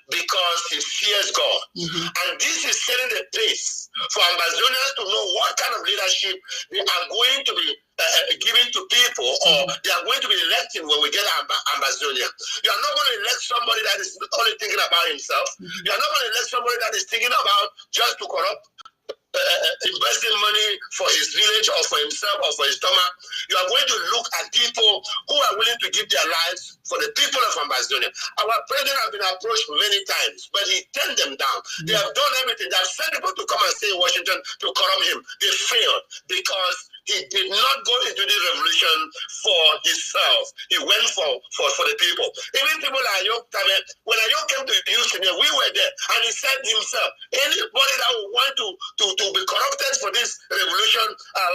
Because he fears God. And this is setting the pace for Ambazonians to know what kind of leadership they are going to be giving to people, or they are going to be electing when we get Ambazonia. You are not going to elect somebody that is only thinking about himself. You are not going to elect somebody that is thinking about just to corrupt, investing money for his village or for himself or for his stomach. You are going to look at people who are willing to give their lives for the people of Ambazonia. Our president has been approached many times, but he turned them down. They have done everything. They have sent people to come and stay in Washington to corrupt him. They failed because he did not go into the revolution for himself. He went for the people. Even people like Ayok Tabe, when Ayok came to Houston, we were there, and he said himself, anybody that would want to be corrupted for this revolution,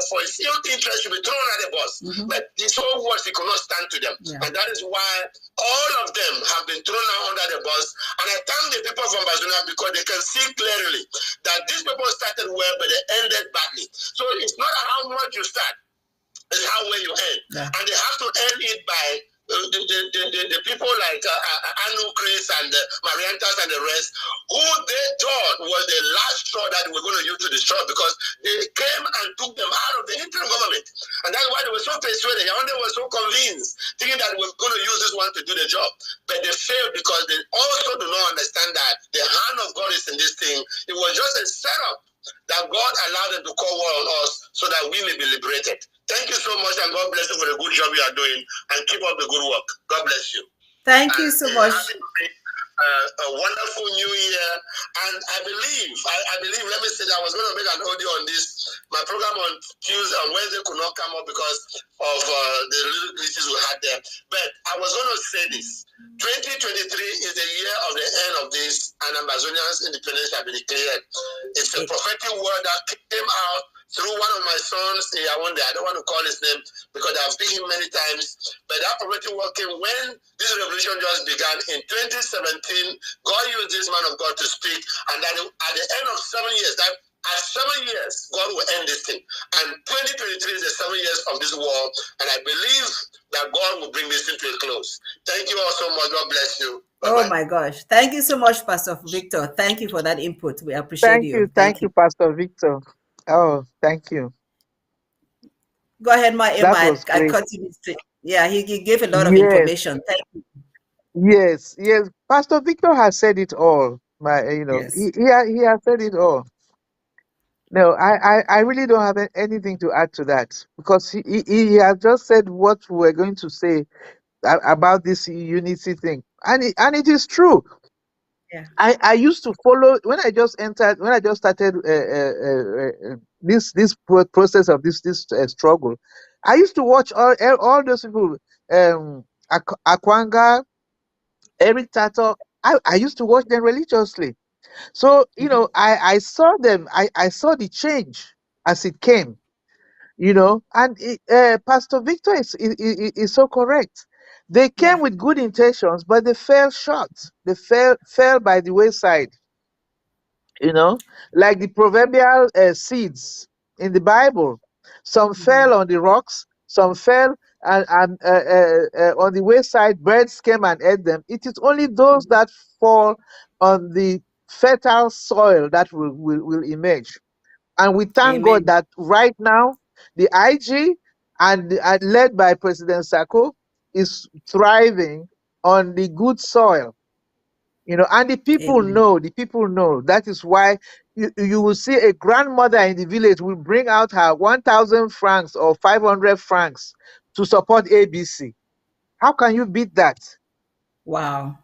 for his ill interest, should be thrown at the bus. But his own words, he could not stand to them. And that is why all of them have been thrown out under the bus. And I thank the people of Ambazonia because they can see clearly that these people started well, but they ended badly. So it's not how much you start, it's how well you end. And they have to end it by the people like Anu Chris and Mariantas and the rest, who they thought was the last straw that we're going to use to destroy, because they came and took them out of the interim government. And that's why they were so persuaded. Yaoundé was so convinced, thinking that we're going to use this one to do the job. But they failed because they also do not understand that the hand of God is in this thing. It was just a setup that God allowed them to call war on us so that we may be liberated. Thank you so much, and God bless you for the good job you are doing, and keep up the good work. God bless you. Thank you so much. a wonderful new year. And I believe, let me say that I was going to make an audio on this. My program on Tuesday and Wednesday could not come up because of the little glitches we had there. But I was going to say this. 2023 is the year of the end of this, and Ambazonia's independence shall be declared. It's a prophetic word that came out through one of my sons. I don't want to call his name because I've seen him many times. But that prophetic word came when this revolution just began in 2017. God used this man of God to speak, and that at the end of 7 years, that at 7 years, God will end this thing. And 2023 is the 7 years of this war, and I believe that God will bring this thing to a close. Thank you all so much. God bless you. Bye-bye. Oh my gosh. Thank you so much, Pastor Victor. Thank you for that input. We appreciate you. Thank you, Pastor Victor. Oh, thank you. Go ahead, That Emma. was I great. cut you. Yeah, he gave a lot of Yes, information. Thank you. yes. Pastor Victor has said it all. Yes. He has said it all. No, I really don't have anything to add to that because he has just said what we're going to say about this unity thing, and it is true. Yeah. I used to follow when I just started this process of this struggle. I used to watch all those people, Akwanga, Eric Tato. I used to watch them religiously. So I saw them. I saw the change as it came. And Pastor Victor is so correct. They came Yeah. with good intentions, but they fell short. They fell by the wayside. Like the proverbial seeds in the Bible. Some fell on the rocks, some fell on the wayside. Birds came and ate them. It is only those that fall on the fertile soil that will emerge. And we thank God Amen. that right now, the IG and led by President Sako is thriving on the good soil. And the people Amen. know. That is why you will see a grandmother in the village will bring out her 1,000 francs or 500 francs to support ABC. How can you beat that? Wow.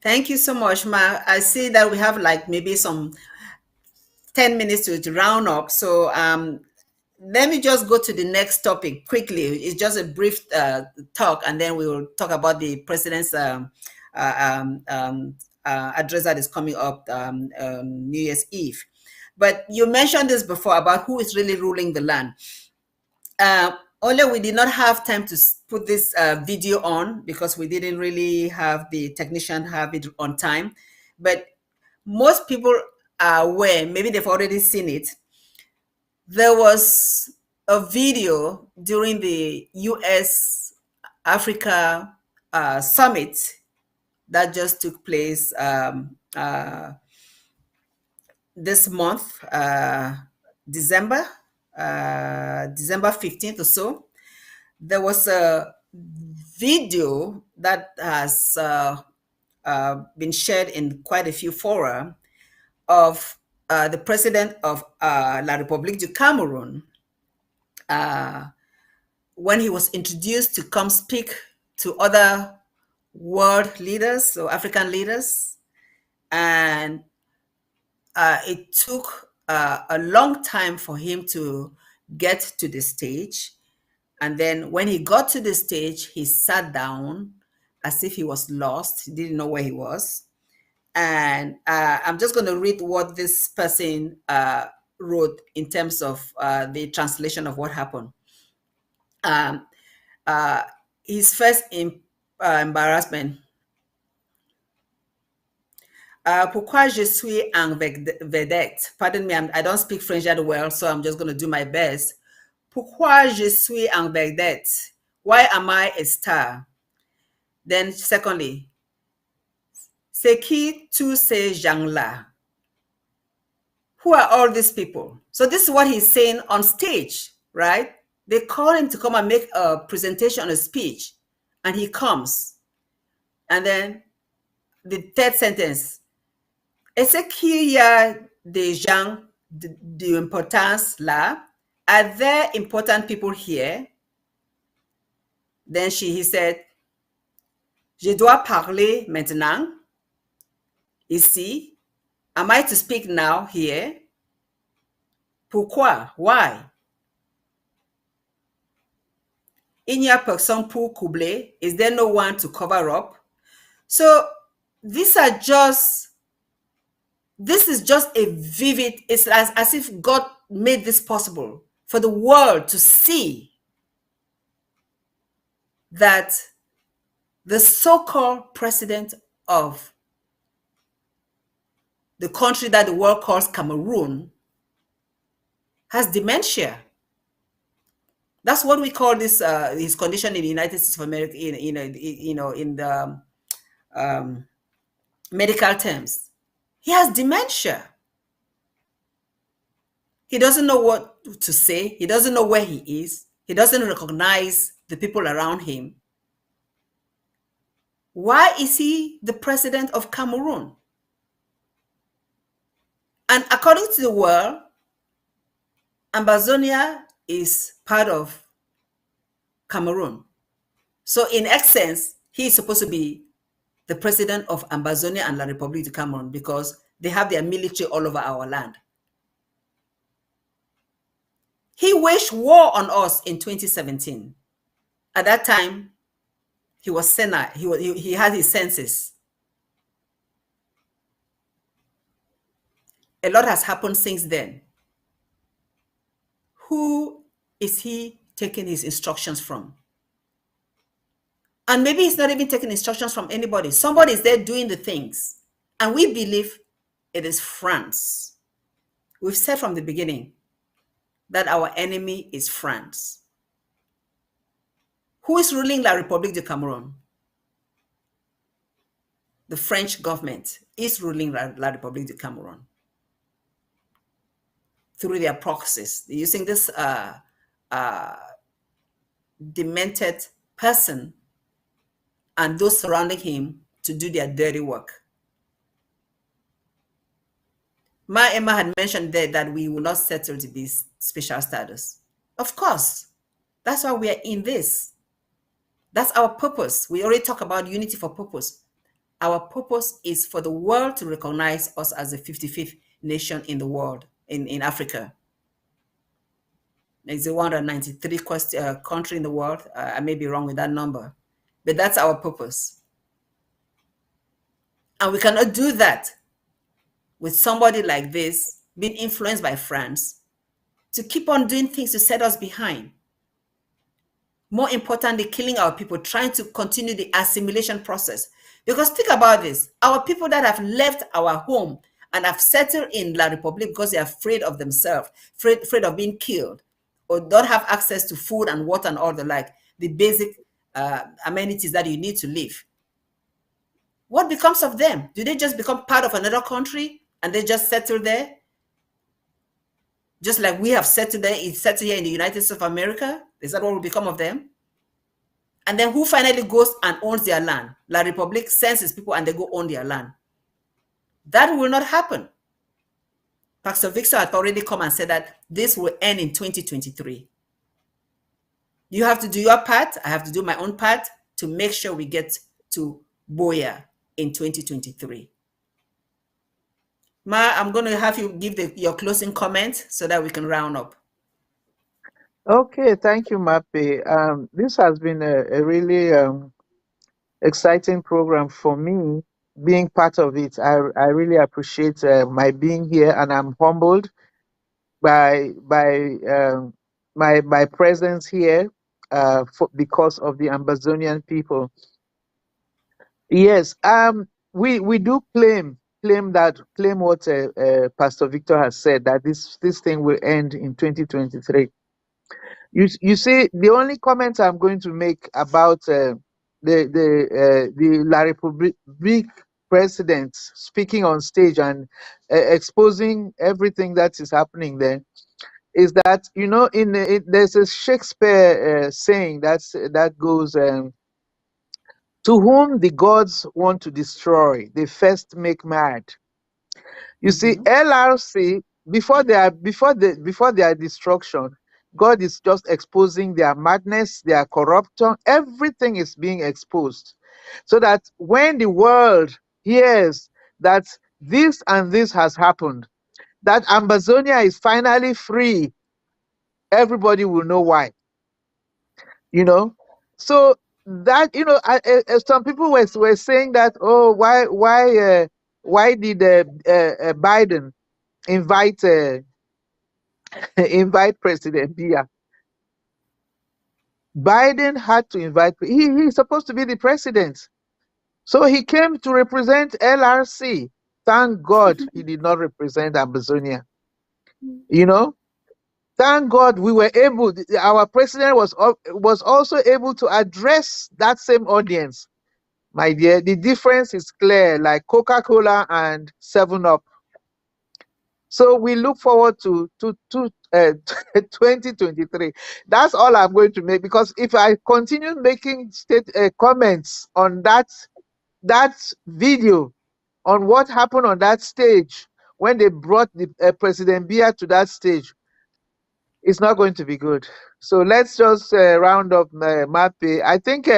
Thank you so much, Ma. I see that we have like maybe some 10 minutes to round up. So let me just go to the next topic quickly. It's just a brief talk, and then we will talk about the president's address that is coming up New Year's Eve. But you mentioned this before about who is really ruling the land. Only we did not have time to put this video on because we didn't really have the technician have it on time. But most people are aware, maybe they've already seen it. There was a video during the US Africa summit that just took place this month, December 15th or so. There was a video that has been shared in quite a few fora of the president of La République du Cameroon when he was introduced to come speak to other world leaders or African leaders. And it took a long time for him to get to the stage. And then when he got to the stage, he sat down as if he was lost. He didn't know where he was. And I'm just going to read what this person wrote in terms of the translation of what happened. His first embarrassment. Pourquoi je suis en vedette? Pardon me, I don't speak French that well, so I'm just going to do my best. Pourquoi je suis en vedette? Why am I a star? Then secondly, c'est qui tous ces gens-là? Who are all these people? So this is what he's saying on stage, right? They call him to come and make a presentation, a speech, and he comes. And then the third sentence, est-ce qu'il y a des gens d'importance là? Are there important people here? Then he said, je dois parler maintenant. You see, am I to speak now here? Pourquoi? Why? Il n'y a personne pour coubler. Is there no one to cover up? So this is just a vivid, it's as if God made this possible for the world to see that the so-called president of the country that the world calls Cameroon has dementia. That's what we call this his condition in the United States of America, in the medical terms. He has dementia. He doesn't know what to say. He doesn't know where he is. He doesn't recognize the people around him. Why is he the president of Cameroon? And according to the world, Ambazonia is part of Cameroon. So in essence, he is supposed to be the president of Ambazonia and La République du Cameroun because they have their military all over our land. He waged war on us in 2017. At that time, he was senile. He had his senses. A lot has happened since then. Who is he taking his instructions from? And maybe he's not even taking instructions from anybody. Somebody is there doing the things. And we believe it is France. We've said from the beginning that our enemy is France. Who is ruling La République du Cameroun? The French government is ruling La République du Cameroun through their proxies. They're using this demented person and those surrounding him to do their dirty work. Ma Emma had mentioned there that we will not settle to be special status. Of course, that's why we are in this. That's our purpose. We already talk about unity for purpose. Our purpose is for the world to recognize us as the 55th nation in the world, in Africa. It's the 193 country in the world. I may be wrong with that number, but that's our purpose. And we cannot do that with somebody like this being influenced by France to keep on doing things to set us behind. More importantly, killing our people, trying to continue the assimilation process. Because think about this, our people that have left our home and have settled in La République because they're afraid of themselves, afraid of being killed, or don't have access to food and water and all the like, the basic amenities that you need to live. What becomes of them? Do they just become part of another country and they just settle there? Just like we have settled there, it's settled here in the United States of America? Is that what will become of them? And then who finally goes and owns their land? La République sends its people and they go own their land. That will not happen. Pastor Victor had already come and said that this will end in 2023. You have to do your part. I have to do my own part to make sure we get to Boya in 2023. Ma, I'm going to have you give your closing comment so that we can round up. Okay, thank you, Mape. This has been a really exciting program for me. Being part of it, I really appreciate my being here, and I'm humbled by my presence here because of the Ambazonian people. Yes, we do claim what Pastor Victor has said, that this thing will end in 2023. You see, the only comment I'm going to make about the La République president speaking on stage and exposing everything that is happening there is that, you know, there's a Shakespeare saying that goes, to whom the gods want to destroy, they first make mad. You see, LRC, before their destruction, God is just exposing their madness, their corruption. Everything is being exposed, so that when the world hears that this and this has happened, that Ambazonia is finally free, everybody will know why. You know, so that, some people were saying that, oh, why did Biden invite invite President Bia? Biden had to invite. He's supposed to be the president, so he came to represent LRC. Thank God he did not represent Ambazonia. You know, thank God we were able. Our president was also able to address that same audience. My dear, the difference is clear, like Coca-Cola and 7-Up. So we look forward to 2023. That's all I'm going to make, because if I continue making comments on that video, on what happened on that stage when they brought the President Bia to that stage, it's not going to be good. So let's just round up, Mape. I think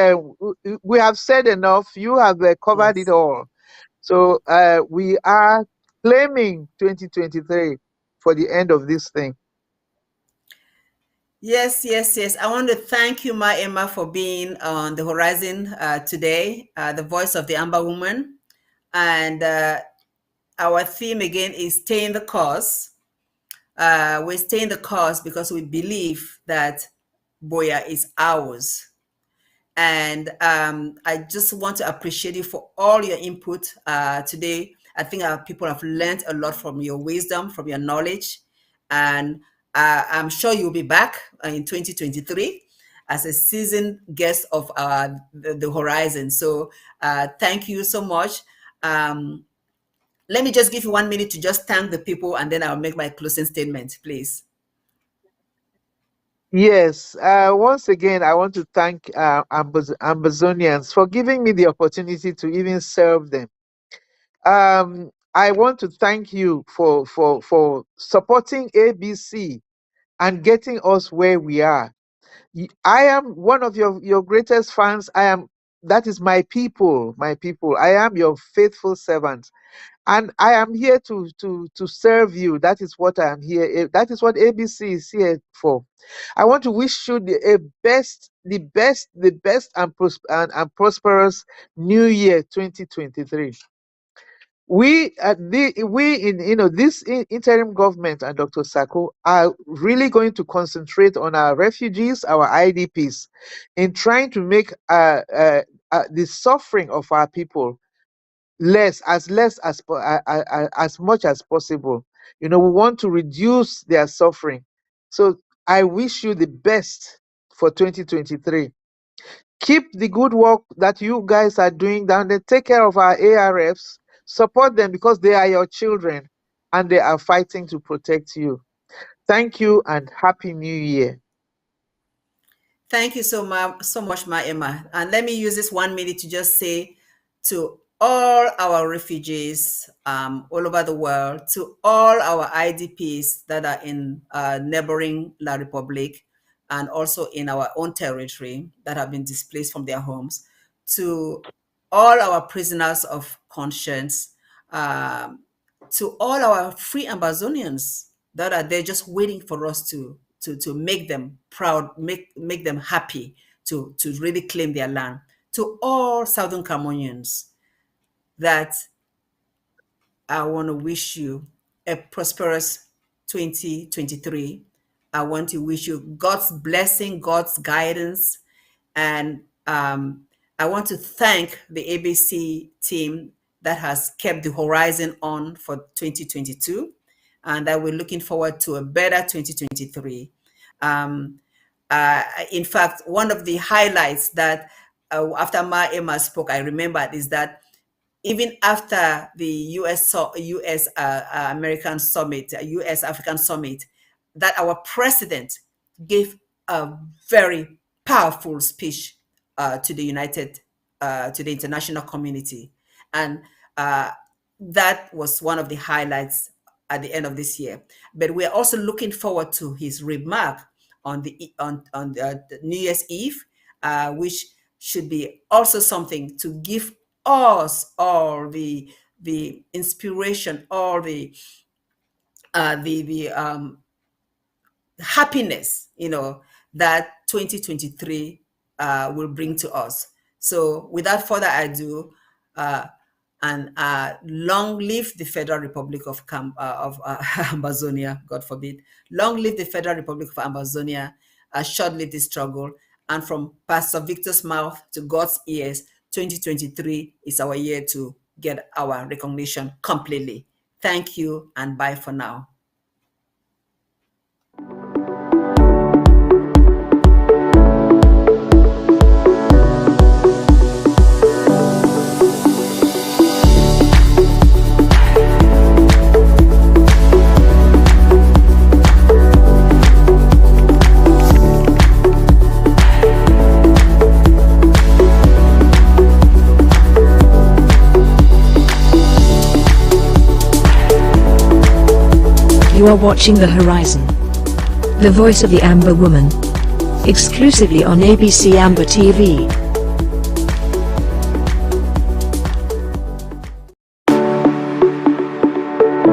we have said enough. You have covered Yes. it all. So we are claiming 2023 for the end of this thing. Yes, yes, yes. I want to thank you, Ma Emma, for being on the horizon today, the voice of the Amber Woman. And our theme again is staying the course. We're staying the course because we believe that Boya is ours. And I just want to appreciate you for all your input today. I think people have learned a lot from your wisdom, from your knowledge. And I'm sure you'll be back in 2023 as a seasoned guest of the Horizon. So thank you so much. Let me just give you 1 minute to just thank the people, and then I'll make my closing statement, please. Yes, once again, I want to thank Ambazonians for giving me the opportunity to even serve them. I want to thank you for supporting ABC and getting us where we are. I am one of your greatest fans. That is my people, my people. I am your faithful servant, and I am here to serve you. That is what I am here. That is what ABC is here for. I want to wish you the best and prosperous New Year 2023. We in this interim government and Dr. Sako are really going to concentrate on our refugees, our IDPs, in trying to make the suffering of our people as much as possible. We want to reduce their suffering. So I wish you the best for 2023. Keep the good work that you guys are doing down there. Take care of our ARFs. Support them, because they are your children and they are fighting to protect you. Thank you and Happy New Year. Thank you so much, Ma Emma. And let me use this 1 minute to just say to all our refugees all over the world, to all our IDPs that are in neighboring La Republic and also in our own territory that have been displaced from their homes, to all our prisoners of conscience, to all our free Ambazonians that are there just waiting for us to make them proud, make them happy to really claim their land. To all Southern Cameroonians, that I want to wish you a prosperous 2023. I want to wish you God's blessing, God's guidance, and I want to thank the ABC team that has kept the horizon on for 2022, and that we're looking forward to a better 2023. In fact, one of the highlights that after Ma Emma spoke, I remembered is that even after the U.S. American summit, U.S. African summit, that our president gave a very powerful speech to the international community, and that was one of the highlights at the end of this year. But we are also looking forward to his remark on the New Year's Eve, which should be also something to give us all the the inspiration, all the happiness, that 2023 will bring to us. So without further ado, and long live the Federal Republic of Ambazonia, God forbid. Long live the Federal Republic of Ambazonia. Short live the struggle. And from Pastor Victor's mouth to God's ears, 2023 is our year to get our recognition completely. Thank you and bye for now. You are watching The Horizon, the voice of the Amber Woman, exclusively on ABC Amber TV.